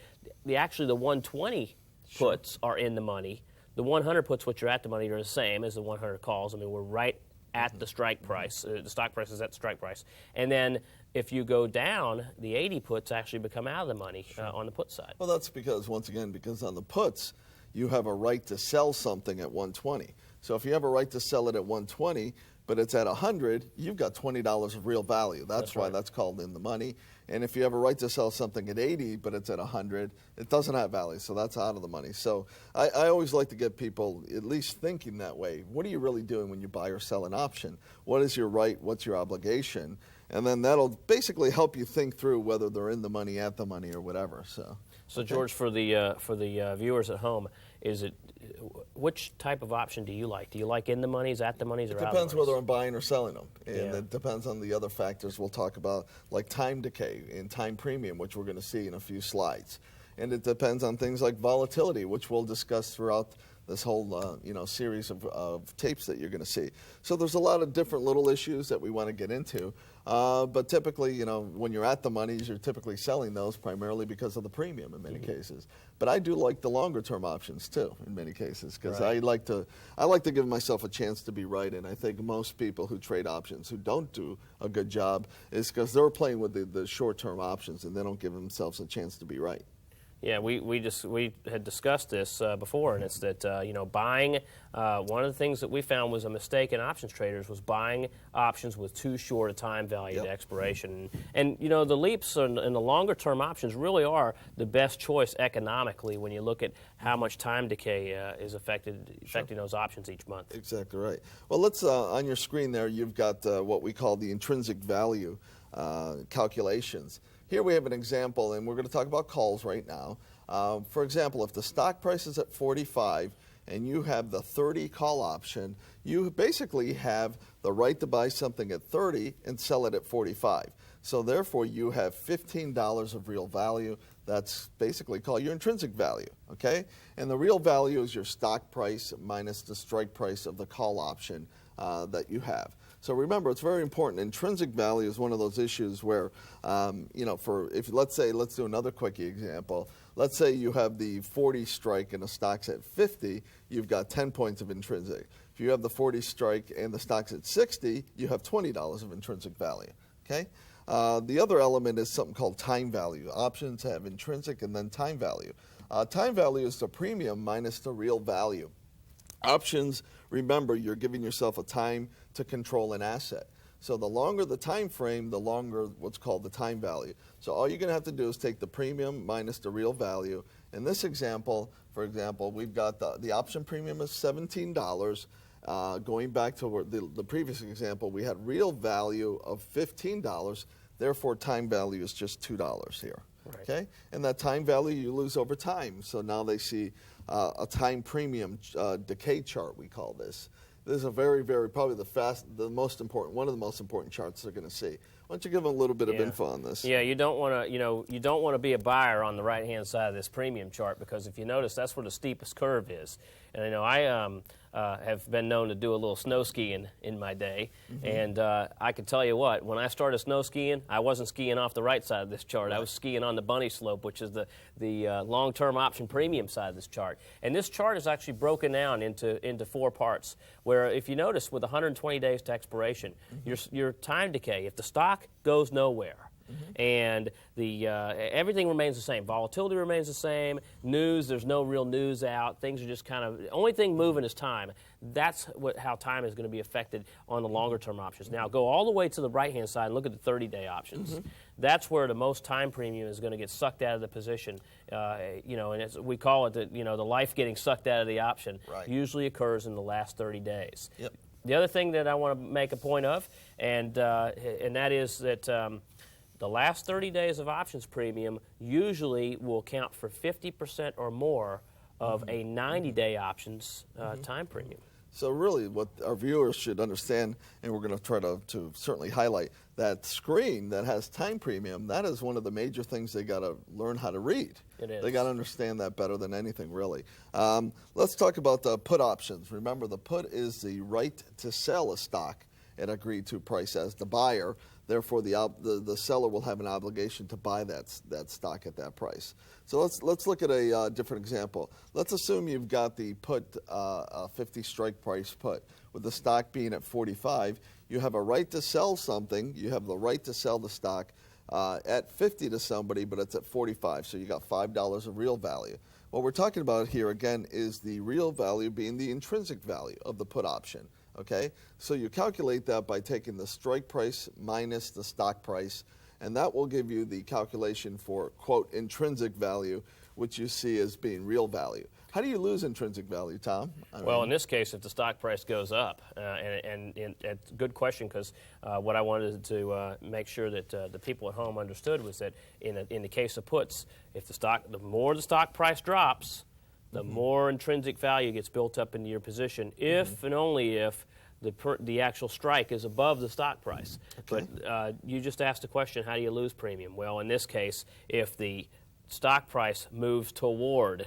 the 120 puts are in the money. The 100 puts, which are at the money, are the same as the 100 calls. I mean, we're right at the strike price. The stock price is at the strike price. And then if you go down, the 80 puts actually become out of the money on the put side. Well, that's because, once again, because on the puts, you have a right to sell something at 120. So if you have a right to sell it at 120, but it's at 100, you've got $20 of real value. That's why that's called in the money. And if you have a right to sell something at 80, but it's at 100, it doesn't have value, so that's out of the money. So I always like to get people at least thinking that way. What are you really doing when you buy or sell an option? What is your right? What's your obligation? And then that'll basically help you think through whether they're in the money, at the money, or whatever. So George, for the viewers at home, which type of option do you like? Do you like in the monies, at the monies, or out the monies? It depends whether I'm buying or selling them. And it depends on the other factors we'll talk about, like time decay and time premium, which we're going to see in a few slides. And it depends on things like volatility, which we'll discuss throughout this whole series of tapes that you're going to see. So there's a lot of different little issues that we want to get into. But typically, when you're at the monies, you're typically selling those primarily because of the premium in many cases. But I do like the longer term options too in many cases because I like to give myself a chance to be right. And I think most people who trade options who don't do a good job is because they're playing with the short term options and they don't give themselves a chance to be right. Yeah, we had discussed this before, and it's that buying. One of the things that we found was a mistake in options traders was buying options with too short a time value to expiration. And the leaps and the longer term options really are the best choice economically when you look at how much time decay is affecting those options each month. Exactly right. Well, let's on your screen there you've got what we call the intrinsic value calculations. Here we have an example, and we're going to talk about calls right now. For example, if the stock price is at 45 and you have the 30 call option, you basically have the right to buy something at 30 and sell it at 45. So therefore, you have $15 of real value. That's basically called your intrinsic value, okay? And the real value is your stock price minus the strike price of the call option that you have. So remember, it's very important. Intrinsic value is one of those issues where, let's do another quickie example. Let's say you have the 40 strike and the stock's at 50, you've got 10 points of intrinsic. If you have the 40 strike and the stock's at 60, you have $20 of intrinsic value, okay? The other element is something called time value. Options have intrinsic and then time value. Time value is the premium minus the real value. Options, remember, you're giving yourself a time to control an asset. So the longer the time frame, the longer what's called the time value. So all you're going to have to do is take the premium minus the real value. In this example, for example, we've got the option premium is $17. Going back to the previous example, we had real value of $15. Therefore, time value is just $2 here. Right. Okay, and that time value you lose over time. So now they see a time premium decay chart. We call this. This is a very, very probably one of the most important charts they're going to see. Why don't you give them a little bit of info on this? Yeah, you don't want to be a buyer on the right hand side of this premium chart because if you notice, that's where the steepest curve is. And I have been known to do a little snow skiing in my day, and I can tell you what, when I started snow skiing, I wasn't skiing off the right side of this chart. Right. I was skiing on the bunny slope, which is the long-term option premium side of this chart. And this chart is actually broken down into four parts, where if you notice, with 120 days to expiration, your time decay, if the stock goes nowhere, and everything remains the same. Volatility remains the same. News, there's no real news out. Things are just kind of, the only thing moving is time. That's how time is going to be affected on the longer term options. Now go all the way to the right-hand side and look at the 30-day options. that's where the most time premium is going to get sucked out of the position. And we call it the life getting sucked out of the option. Right. Usually occurs in the last 30 days. Yep. The other thing that I want to make a point of, and that is that the last 30 days of options premium usually will count for 50% or more of a 90-day options time premium. So really what our viewers should understand, and we're going to try to certainly highlight, that screen that has time premium, that is one of the major things they got to learn how to read. It is. They got to understand that better than anything, really. Let's talk about the put options. Remember, the put is the right to sell a stock at agreed to price as the buyer. Therefore, the seller will have an obligation to buy that stock at that price. So let's look at a different example. Let's assume you've got the put 50 strike price put. With the stock being at 45, you have a right to sell something. You have the right to sell the stock at 50 to somebody, but it's at 45. So you got $5 of real value. What we're talking about here again is the real value being the intrinsic value of the put option. Okay, so you calculate that by taking the strike price minus the stock price, and that will give you the calculation for, quote, intrinsic value, which you see as being real value. How do you lose intrinsic value, Tom? Well, in this case, if the stock price goes up, and it's a good question, because what I wanted to make sure that the people at home understood was that in the case of puts, if the more the stock price drops, the more intrinsic value gets built up into your position, if and only if the actual strike is above the stock price. Okay. But you just asked the question, how do you lose premium? Well, in this case, if the stock price moves toward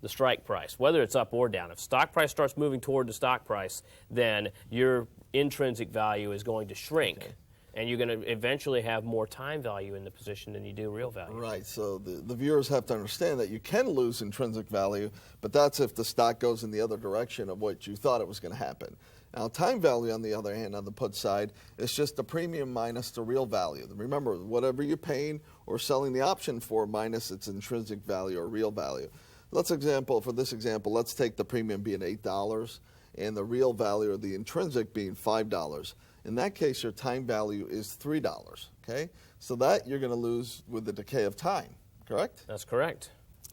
the strike price, whether it's up or down, if stock price starts moving toward the stock price, then your intrinsic value is going to shrink. Okay. And you're going to eventually have more time value in the position than you do real value. Right, so the viewers have to understand that you can lose intrinsic value, but that's if the stock goes in the other direction of what you thought it was going to happen. Now, time value, on the other hand, on the put side, is just the premium minus the real value. Remember, whatever you're paying or selling the option for minus its intrinsic value or real value. For this example, let's take the premium being $8 and the real value or the intrinsic being $5. In that case, your time value is $3, okay? So that you're going to lose with the decay of time, correct? That's correct.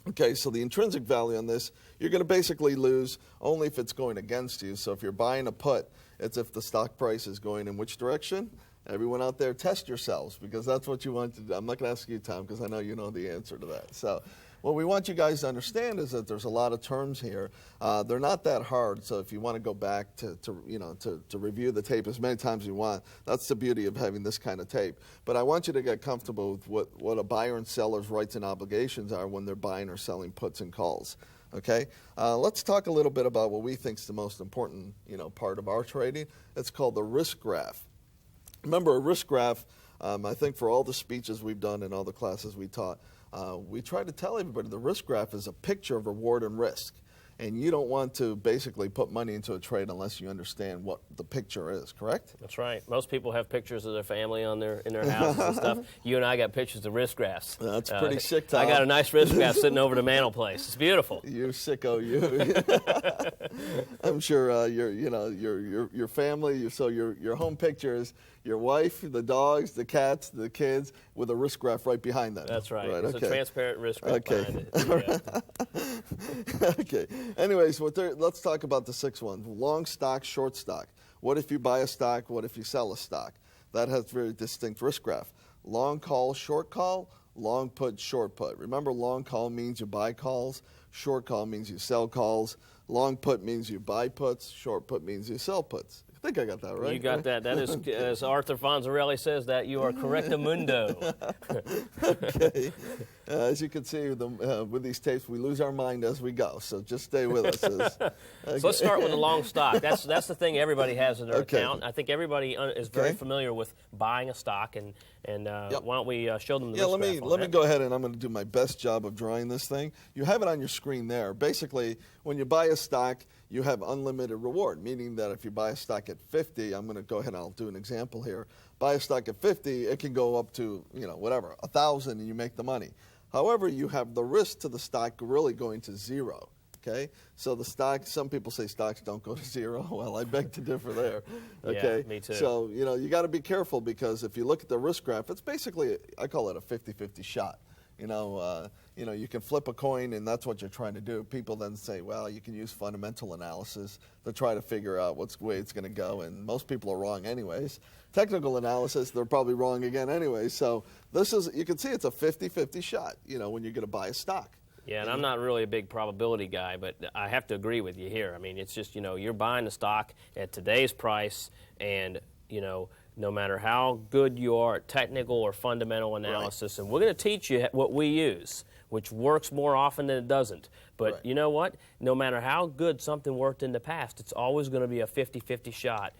Okay, so the intrinsic value on this, you're going to basically lose only if it's going against you. So if you're buying a put, it's if the stock price is going in which direction? Everyone out there, test yourselves, because that's what you want to do. I'm not going to ask you, Tom, because I know you know the answer to that. So what we want you guys to understand is that there's a lot of terms here. They're not that hard, so if you want to go back to review the tape as many times as you want, that's the beauty of having this kind of tape. But I want you to get comfortable with what a buyer and seller's rights and obligations are when they're buying or selling puts and calls. Okay, let's talk a little bit about what we think is the most important part of our trading. It's called the risk graph. Remember, a risk graph, I think for all the speeches we've done and all the classes we taught, we try to tell everybody the risk graph is a picture of reward and risk. And you don't want to basically put money into a trade unless you understand what the picture is, correct? That's right. Most people have pictures of their family in their houses and stuff. You and I got pictures of wrist graphs. That's pretty sick, Tom. I got a nice wrist graph sitting over the mantelpiece. It's beautiful. You sicko, you. I'm sure your family. Your home pictures. Your wife, the dogs, the cats, the kids, with a risk graph right behind them. That's right. It's a transparent risk graph behind it. Okay. Anyways, let's talk about the sixth one. Long stock, short stock. What if you buy a stock? What if you sell a stock? That has very distinct risk graph. Long call, short call. Long put, short put. Remember, long call means you buy calls. Short call means you sell calls. Long put means you buy puts. Short put means you sell puts. I think I got that right. You got that. That is, as Arthur Fonzarelli says, that you are correctamundo. Okay. As you can see, with these tapes, we lose our mind as we go. So just stay with us. Okay. So let's start with the long stock. That's the thing everybody has in their account. I think everybody is very familiar with buying a stock, and why don't we show them the risk graph on let me go ahead, and I'm going to do my best job of drawing this thing. You have it on your screen there. Basically, when you buy a stock, you have unlimited reward, meaning that if you buy a stock at 50, I'm going to go ahead and I'll do an example here. Buy a stock at 50, it can go up to, 1,000 and you make the money. However, you have the risk to the stock really going to zero. Okay, so the stock. Some people say stocks don't go to zero. Well, I beg to differ there. Okay, Yeah, me too. So you got to be careful, because if you look at the risk graph, it's basically, I call it a 50-50 shot. You can flip a coin, and that's what you're trying to do. People then say, well, you can use fundamental analysis to try to figure out which way it's going to go, and most people are wrong anyways. Technical analysis, they're probably wrong again anyway. So you can see it's a 50-50 shot, when you're going to buy a stock. Yeah, and I'm not really a big probability guy, but I have to agree with you here. I mean, it's just, you're buying the stock at today's price, and, no matter how good you are at technical or fundamental analysis, and we're going to teach you what we use, which works more often than it doesn't. But you know what? No matter how good something worked in the past, it's always going to be a 50-50 shot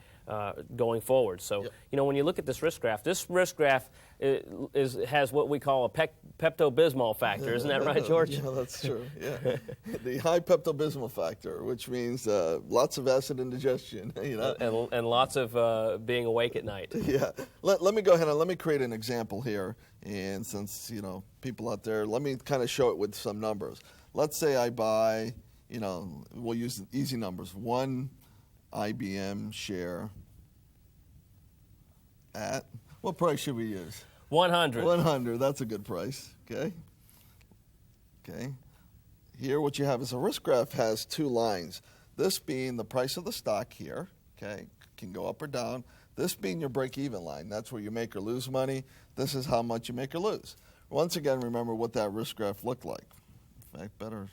going forward. So, when you look at this risk graph has what we call a Pepto-Bismol factor. Isn't that right, George? Yeah, that's true. Yeah, the high Pepto-Bismol factor, which means lots of acid indigestion. And lots of being awake at night. Yeah. Let me go ahead and let me create an example here. And since people out there, let me kind of show it with some numbers. Let's say I buy, we'll use easy numbers. 1 IBM share at, what price should we use? 100. 100, that's a good price, okay? Okay. Here what you have is a risk graph has 2 lines. This being the price of the stock here, okay, can go up or down. This being your break-even line. That's where you make or lose money. This is how much you make or lose. Once again, remember what that risk graph looked like. In fact, better,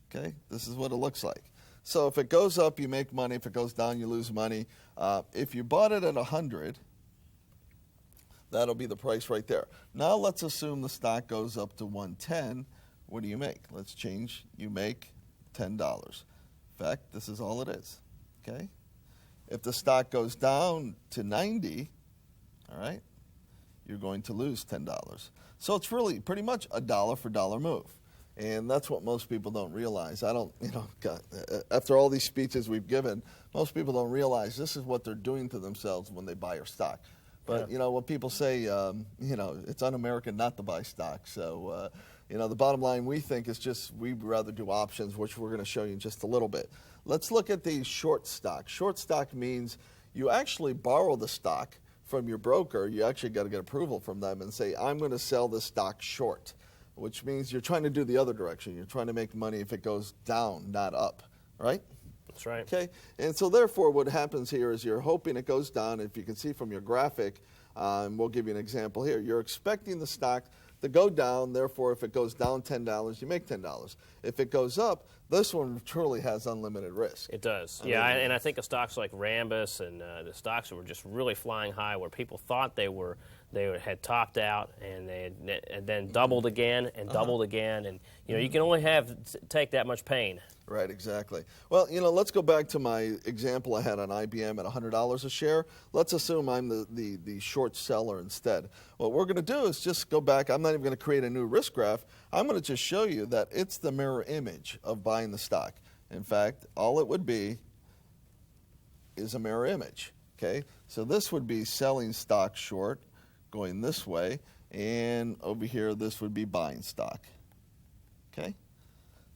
okay, this is what it looks like. So if it goes up, you make money. If it goes down, you lose money. If you bought it at 100, that'll be the price right there. Now let's assume the stock goes up to 110. What do you make? Let's change. You make $10. In fact, this is all it is. Okay? If the stock goes down to 90, all right, you're going to lose $10. So it's really pretty much a dollar for dollar move. And that's what most people don't realize. After all these speeches we've given, most people don't realize this is what they're doing to themselves when they buy your stock. But, what people say, it's un-American not to buy stock. So, the bottom line we think is just we'd rather do options, which we're going to show you in just a little bit. Let's look at the short stock. Short stock means you actually borrow the stock from your broker. You actually got to get approval from them and say, I'm going to sell this stock short, which means you're trying to do the other direction. You're trying to make money if it goes down, not up, right? That's right. Okay, and so therefore what happens here is you're hoping it goes down. If you can see from your graphic, and we'll give you an example here, you're expecting the stock to go down. Therefore, if it goes down $10, you make $10. If it goes up, this one truly has unlimited risk. And I think of stocks like Rambus and the stocks that were just really flying high, where people thought they had topped out, and and then doubled again and doubled again, and you can only take that much pain. Right, exactly. Well, let's go back to my example I had on IBM at $100 a share. Let's assume I'm the short seller instead. What we're going to do is just go back. I'm not even going to create a new risk graph. I'm going to just show you that it's the mirror image of buying the stock. In fact, all it would be is a mirror image. Okay, so this would be selling stock short, going this way, and over here this would be buying stock. Okay.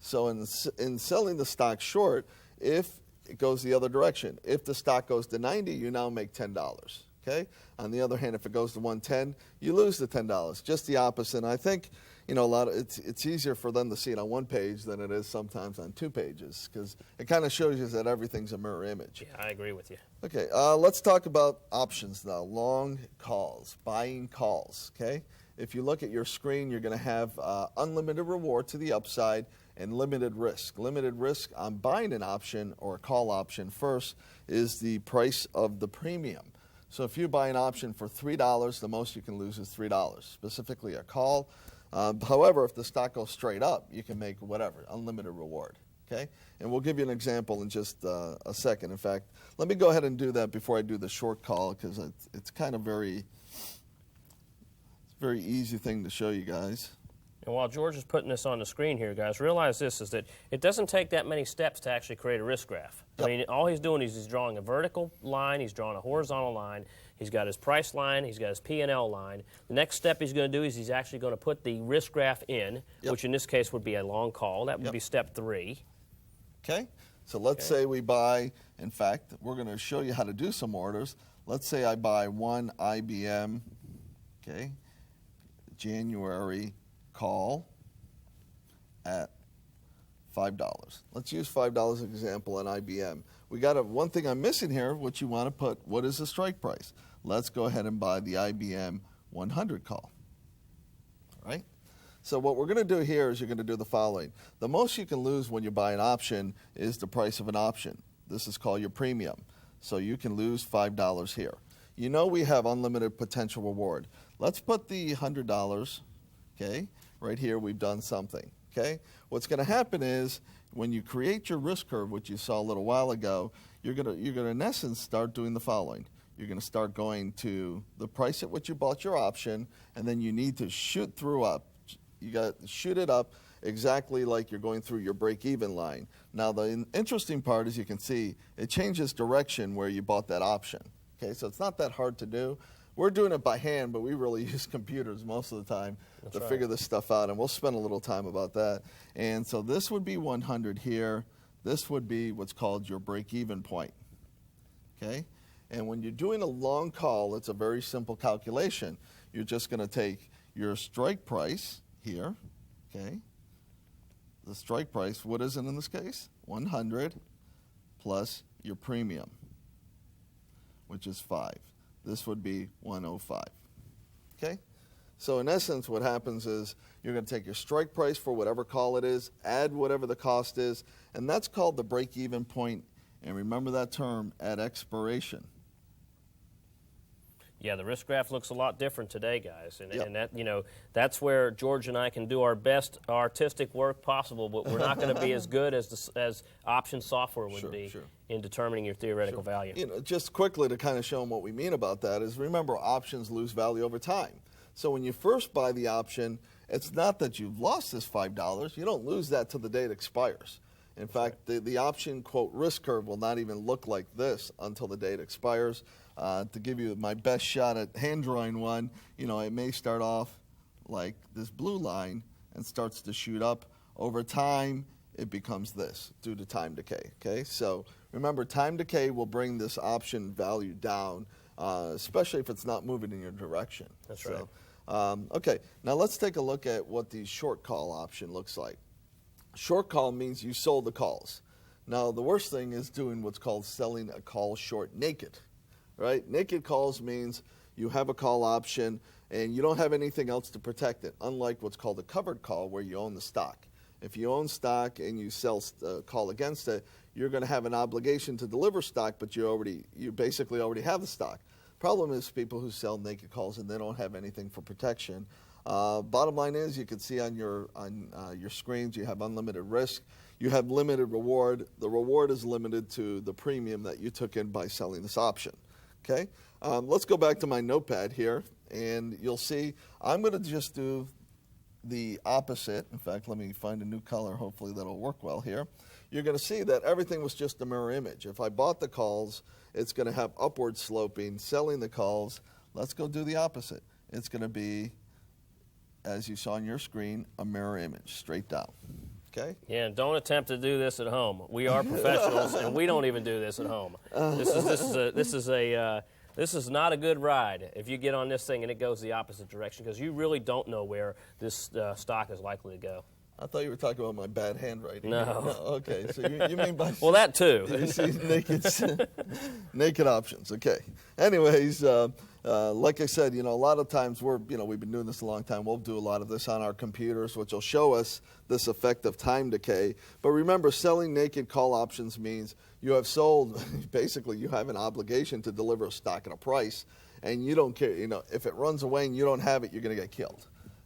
So in selling the stock short, if it goes the other direction, if the stock goes to 90, you now make $10. Okay. On the other hand, if it goes to 110, you lose the $10. Just the opposite. And I think it's easier for them to see it on one page than it is sometimes on 2 pages, because it kind of shows you that everything's a mirror image. Yeah, I agree with you. Okay. Let's talk about options now. Long calls, buying calls. Okay. If you look at your screen, you're going to have unlimited reward to the upside and limited risk. Limited risk on buying an option or a call option first is the price of the premium. So if you buy an option for $3, the most you can lose is $3, specifically a call. However, if the stock goes straight up, you can make whatever, unlimited reward. Okay? And we'll give you an example in just a second. In fact, let me go ahead and do that before I do the short call, because it's kind of very easy thing to show you guys. And while George is putting this on the screen here, guys, realize this is that it doesn't take that many steps to actually create a risk graph. Yep. I mean, all he's doing is he's drawing a vertical line, he's drawing a horizontal line, he's got his price line, he's got his P&L line. The next step he's going to do is he's actually going to put the risk graph in, which in this case would be a long call. That would be step 3. Okay? So let's say we buy, in fact, we're going to show you how to do some orders. Let's say I buy one IBM, okay, January call at $5. Let's use $5 as an example on IBM. We got one thing I'm missing here, which you want to put, what is the strike price? Let's go ahead and buy the IBM 100 call. All right? So what we're going to do here is you're going to do the following. The most you can lose when you buy an option is the price of an option. This is called your premium. So you can lose $5 here. You know we have unlimited potential reward. Let's put the $100, okay? Right here we've done something, okay? What's going to happen is when you create your risk curve, which you saw a little while ago, you're going to in essence start doing the following. You're going to start going to the price at which you bought your option, and then you need to shoot through up. You got to shoot it up exactly like you're going through your break-even line. Now, the interesting part is you can see it changes direction where you bought that option. Okay, so it's not that hard to do. We're doing it by hand, but we really use computers most of the time to figure this stuff out, and we'll spend a little time about that. And so this would be 100 here. This would be what's called your break-even point. Okay, and when you're doing a long call, it's a very simple calculation. You're just going to take your strike price here, okay? The strike price, what is it in this case? 100 plus your premium, which is 5. This would be 105, okay? So in essence, what happens is you're going to take your strike price for whatever call it is, add whatever the cost is, and that's called the break-even point. And remember that term, at expiration. Yeah, the risk graph looks a lot different today, guys, and that that's where George and I can do our best artistic work possible, but we're not going to be as good as option software would be in determining your theoretical value. Just quickly to kind of show them what we mean about that is remember options lose value over time. So when you first buy the option, it's not that you've lost this $5. You don't lose that till the day it expires. In fact, the option, quote, risk curve will not even look like this until the date expires. To give you my best shot at hand drawing one, it may start off like this blue line and starts to shoot up. Over time, it becomes this due to time decay, okay? So remember, time decay will bring this option value down, especially if it's not moving in your direction. That's right. Okay, now let's take a look at what the short call option looks like. Short call means you sold the calls. Now, the worst thing is doing what's called selling a call short naked, right? Naked calls means you have a call option and you don't have anything else to protect it, unlike what's called a covered call where you own the stock. If you own stock and you sell a call against it, you're going to have an obligation to deliver stock, but you basically already have the stock. Problem is people who sell naked calls and they don't have anything for protection. Bottom line is, you can see on your screens, you have unlimited risk. You have limited reward. The reward is limited to the premium that you took in by selling this option. Okay, let's go back to my notepad here, and you'll see I'm going to just do the opposite. In fact, let me find a new color. Hopefully that'll work well here. You're going to see that everything was just a mirror image. If I bought the calls, it's going to have upward sloping. Selling the calls, let's go do the opposite. It's going to be, as you saw on your screen, a mirror image, straight down. Okay? Yeah, don't attempt to do this at home. We are professionals, and we don't even do this at home. This is not a good ride if you get on this thing and it goes the opposite direction, because you really don't know where this stock is likely to go. I thought you were talking about my bad handwriting. No. Okay, so you mean by... Well, that too. You see naked options. Okay. Anyways, like I said, a lot of times we've been doing this a long time. We'll do a lot of this on our computers, which will show us this effect of time decay. But remember, selling naked call options means you have sold, basically you have an obligation to deliver a stock at a price, and you don't care. If it runs away and you don't have it, you're going to get killed.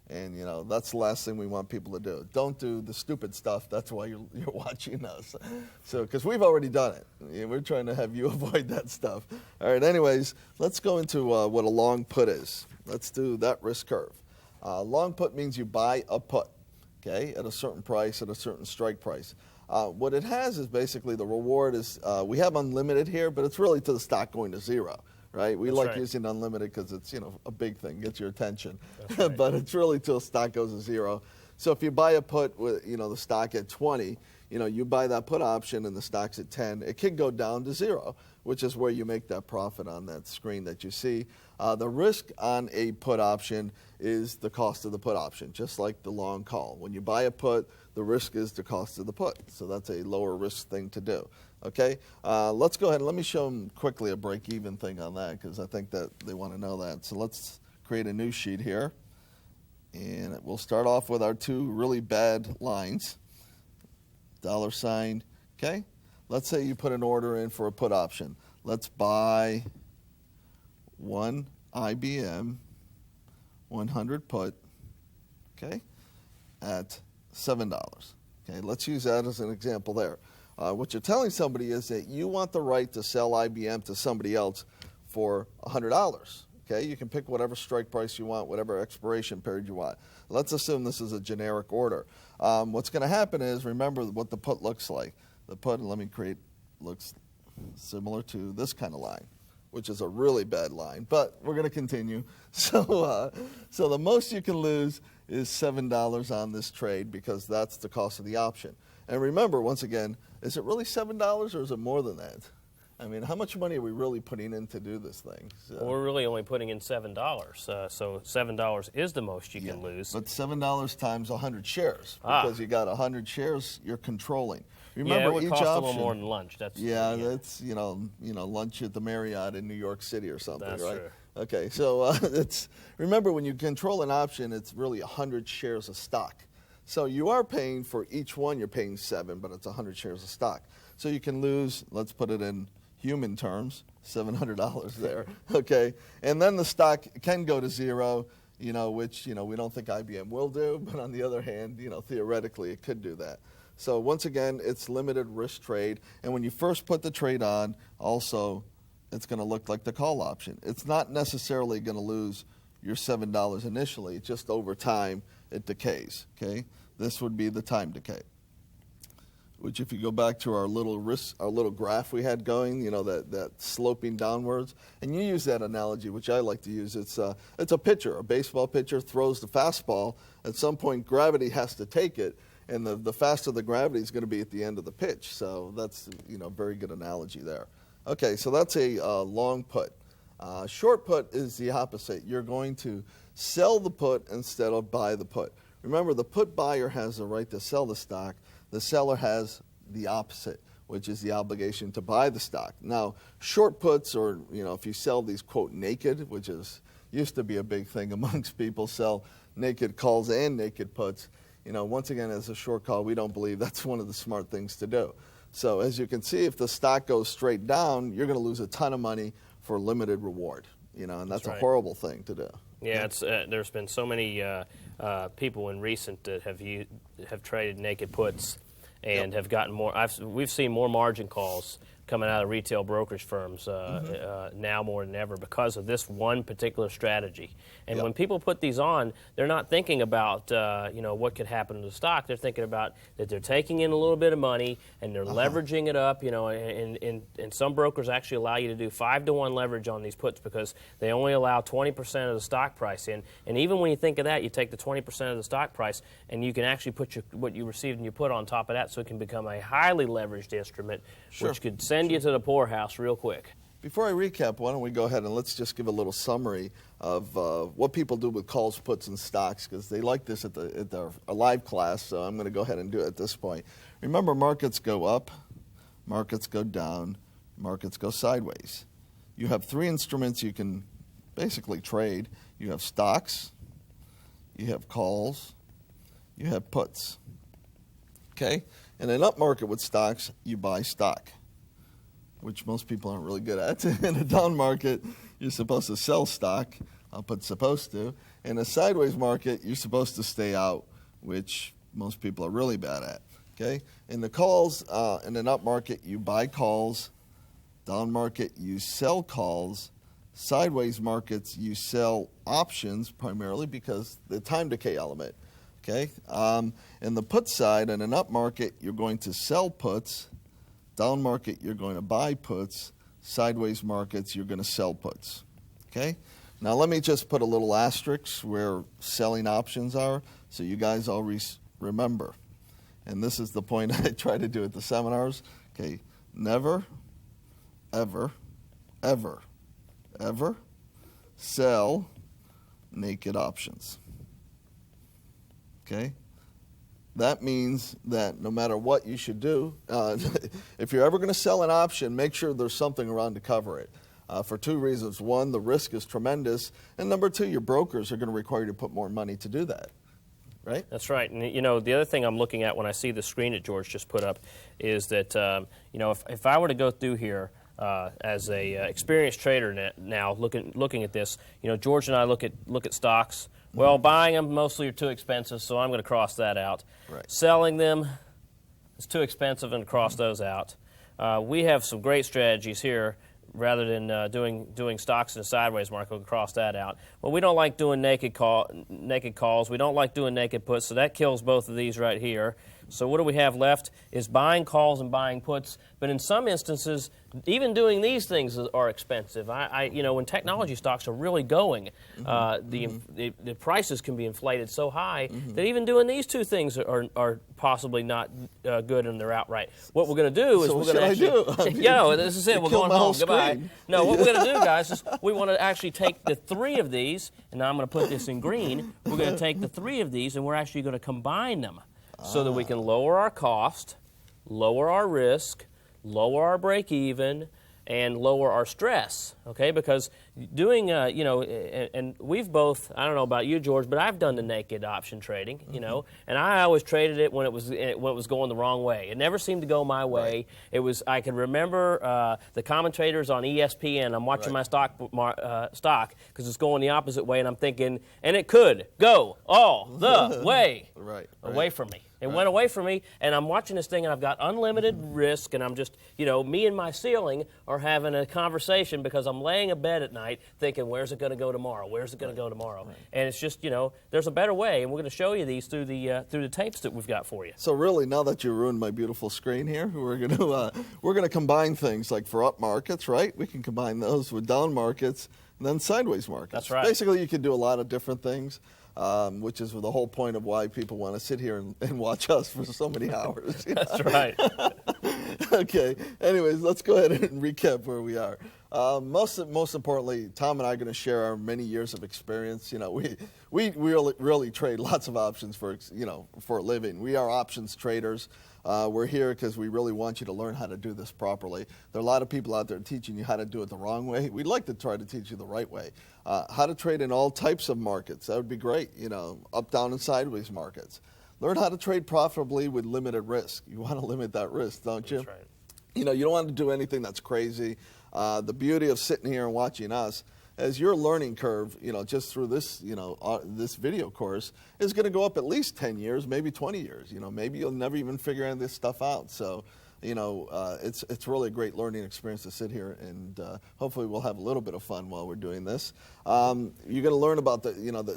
And, that's the last thing we want people to do. Don't do the stupid stuff. That's why you're watching us. So, because we've already done it. We're trying to have you avoid that stuff. All right, anyways, let's go into what a long put is. Let's do that risk curve. Long put means you buy a put, okay, at a certain price, at a certain strike price. What it has is basically the reward is, we have unlimited here, but it's really to the stock going to zero. Right? We like using unlimited because it's, a big thing, gets your attention. That's right. But it's really till stock goes to zero. So if you buy a put with, the stock at 20, you buy that put option and the stock's at 10, it could go down to 0, which is where you make that profit on that screen that you see. The risk on a put option is the cost of the put option, just like the long call. When you buy a put, the risk is the cost of the put. So that's a lower risk thing to do. Okay, let's go ahead and let me show them quickly a break-even thing on that, because I think that they want to know that. So let's create a new sheet here. And we'll start off with our 2 really bad lines. $, okay? Let's say you put an order in for a put option. Let's buy 1 IBM 100 put, okay, at $7. Okay, let's use that as an example there. What you're telling somebody is that you want the right to sell IBM to somebody else for $100. Okay, you can pick whatever strike price you want, whatever expiration period you want. Let's assume this is a generic order. What's going to happen is, remember what the put looks like. The put, looks similar to this kind of line, which is a really bad line, but we're going to continue. So the most you can lose is $7 on this trade, because that's the cost of the option. And remember, once again, is it really $7 or is it more than that? I mean, how much money are we really putting in to do this thing? So, well, we're really only putting in $7, so $7 is the most you can lose. But $7 times 100 shares, because you got 100 shares you're controlling. Remember, it would each cost option, a little more than lunch. That's that's lunch at the Marriott in New York City or something, that's right? True. Okay, so remember, when you control an option, it's really 100 shares of stock. So you are paying for each one, you're paying 7, but it's 100 shares of stock. So you can lose, let's put it in human terms, $700 there, okay? And then the stock can go to 0, which, we don't think IBM will do, but on the other hand, theoretically it could do that. So once again, it's limited risk trade, and when you first put the trade on, also, it's going to look like the call option. It's not necessarily going to lose your $7 initially, just over time it decays, okay? This would be the time decay, which if you go back to our little graph we had going, that sloping downwards, and you use that analogy, which I like to use. It's a pitcher, a baseball pitcher throws the fastball. At some point, gravity has to take it, and the faster the gravity is going to be at the end of the pitch. So that's a very good analogy there. Okay, so that's a long put. Short put is the opposite. You're going to sell the put instead of buy the put. Remember, the put buyer has the right to sell the stock. The seller has the opposite, which is the obligation to buy the stock. Now, short puts, or if you sell these, quote, naked, which used to be a big thing amongst people, sell naked calls and naked puts. Once again, as a short call, we don't believe that's one of the smart things to do. So as you can see, if the stock goes straight down, you're going to lose a ton of money for limited reward. And that's right. A horrible thing to do. Yeah, it's there's been so many people in recent that have traded naked puts and have gotten more. We've seen more margin calls coming out of retail brokerage firms now more than ever because of this one particular strategy. And when people put these on, they're not thinking about what could happen to the stock. They're thinking about that they're taking in a little bit of money and they're leveraging it up. And some brokers actually allow you to do 5-to-1 leverage on these puts because they only allow 20% of the stock price in. And even when you think of that, you take the 20% of the stock price and you can actually put what you received and you put on top of that, so it can become a highly leveraged instrument, which could send you to the poorhouse real quick. Before I recap, why don't we go ahead and let's just give a little summary of what people do with calls, puts, and stocks, because they like this at our live class, so I'm going to go ahead and do it at this point. Remember, markets go up, markets go down, markets go sideways. You have 3 instruments you can basically trade. You have stocks, you have calls, you have puts. Okay? In an up market with stocks, you buy stock, which most people aren't really good at. In a down market, you're supposed to sell stock. I'll put supposed to. In a sideways market, you're supposed to stay out, which most people are really bad at. Okay? In the calls, in an up market, you buy calls. Down market, you sell calls. Sideways markets, you sell options primarily because the time decay element. Okay? In the put side, in an up market, you're going to sell puts. Down market, you're going to buy puts. Sideways markets, you're going to sell puts. Okay? Now let me just put a little asterisk where selling options are so you guys always remember. and this is the point I try to do at the seminars, okay, never, ever, ever, ever sell naked options. Okay? That means that no matter what you should do, if you're ever going to sell an option, make sure there's something around to cover it. For two reasons. One, the risk is tremendous. And number two, your brokers are going to require you to put more money to do that. Right? That's right. And, you know, the other thing I'm looking at when I see the screen that George just put up is that, you know, if I were to go through here as a experienced trader now looking at this, you know, George and I look at stocks. Well, buying them mostly are too expensive, so I'm going to cross that out. Right. Selling them is too expensive and cross those out. We have some great strategies here. Rather than doing stocks in a sideways market, we'll cross that out. Well, we don't like doing naked calls. We don't like doing naked puts, so that kills both of these right here. So what do we have left is buying calls and buying puts. But in some instances, even doing these things are expensive. You know, when technology stocks are really going, the prices can be inflated so high that even doing these two things are possibly not good and they're outright. What we're going to do is so we're going to actually, you know, this is it. We're going home. Goodbye. No, what we're going to do, guys, is we want to actually take the three of these, and now I'm going to put this in green. We're going to take the three of these, and we're actually going to combine them so that we can lower our cost, lower our risk, lower our break even, and lower our stress, okay? Because doing, you know, and we've both, I don't know about you, George, but I've done the naked option trading, you know, and I always traded it when it was going the wrong way. It never seemed to go my way. Right. It was, I can remember the commentators on ESPN. I'm watching my stock because it's going the opposite way, and I'm thinking, and it could go all the way away from me. It went away from me, and I'm watching this thing, and I've got unlimited risk, and I'm just, you know, me and my ceiling are having a conversation because I'm laying in bed at night thinking, where's it going to go tomorrow? Where's it going to go tomorrow? Right. And it's just, you know, there's a better way, and we're going to show you these through the tapes that we've got for you. So really, now that you ruined my beautiful screen here, we're going to combine things like for up markets, right? We can combine those with down markets and then sideways markets. That's right. Basically, you can do a lot of different things. Which is the whole point of why people want to sit here and watch us for so many hours. That's right. Okay. Anyways, let's go ahead and recap where we are. Most importantly, Tom and I are going to share our many years of experience. You know, we really trade lots of options for a living. We are options traders. We're here because we really want you to learn how to do this properly. There are a lot of people out there teaching you how to do it the wrong way. We'd like to try to teach you the right way. How to trade in all types of markets. That would be great, you know, up, down, and sideways markets. Learn how to trade profitably with limited risk. You want to limit that risk, don't you? That's right. You know, you don't want to do anything that's crazy. The beauty of sitting here and watching us as your learning curve, you know, just through this, you know, this video course is going to go up at least 10 years, maybe 20 years. You know, maybe you'll never even figure any of this stuff out. So, you know, it's really a great learning experience to sit here, and hopefully we'll have a little bit of fun while we're doing this. You're going to learn about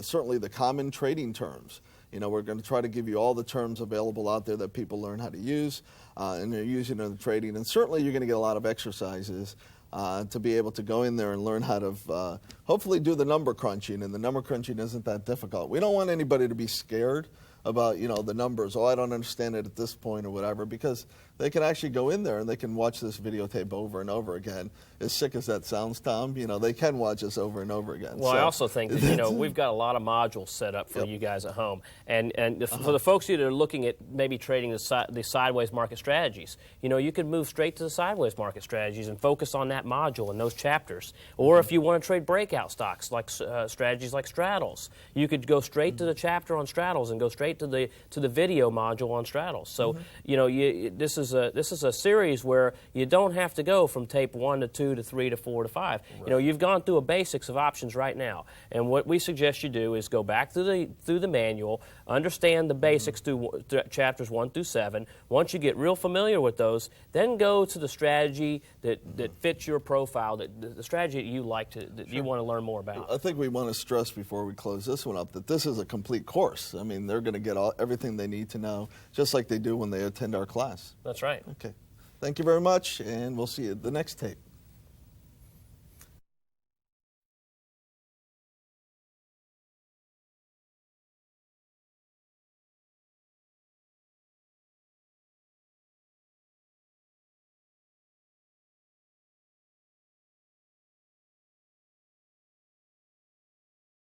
certainly the common trading terms. You know, we're going to try to give you all the terms available out there that people learn how to use, and they're using in the trading. And certainly you're going to get a lot of exercises to be able to go in there and learn how to hopefully do the number crunching. And the number crunching isn't that difficult. We don't want anybody to be scared about, you know, the numbers. Oh, I don't understand it at this point or whatever, because they can actually go in there and they can watch this videotape over and over again. As sick as that sounds, Tom, you know, they can watch us over and over again. Well, so, I also think that, you know, we've got a lot of modules set up for you guys at home. And for the folks that are looking at maybe trading the sideways market strategies, you know, you could move straight to the sideways market strategies and focus on that module and those chapters. Or if you want to trade breakout stocks, like strategies like straddles, you could go straight to the chapter on straddles and go straight to the video module on straddles. So, you know, this is a series where you don't have to go from tape 1 to 2 to 3 to 4 to 5. Right. You know, you've gone through a basics of options right now, and what we suggest you do is go back through the manual, understand the basics through chapters 1 through 7. Once you get real familiar with those, then go to the strategy that fits your profile, the strategy that you like that you want to learn more about. I think we want to stress before we close this one up that this is a complete course. I mean, they're going to get everything they need to know, just like they do when they attend our class. That's right. Okay. Thank you very much, and we'll see you at the next tape.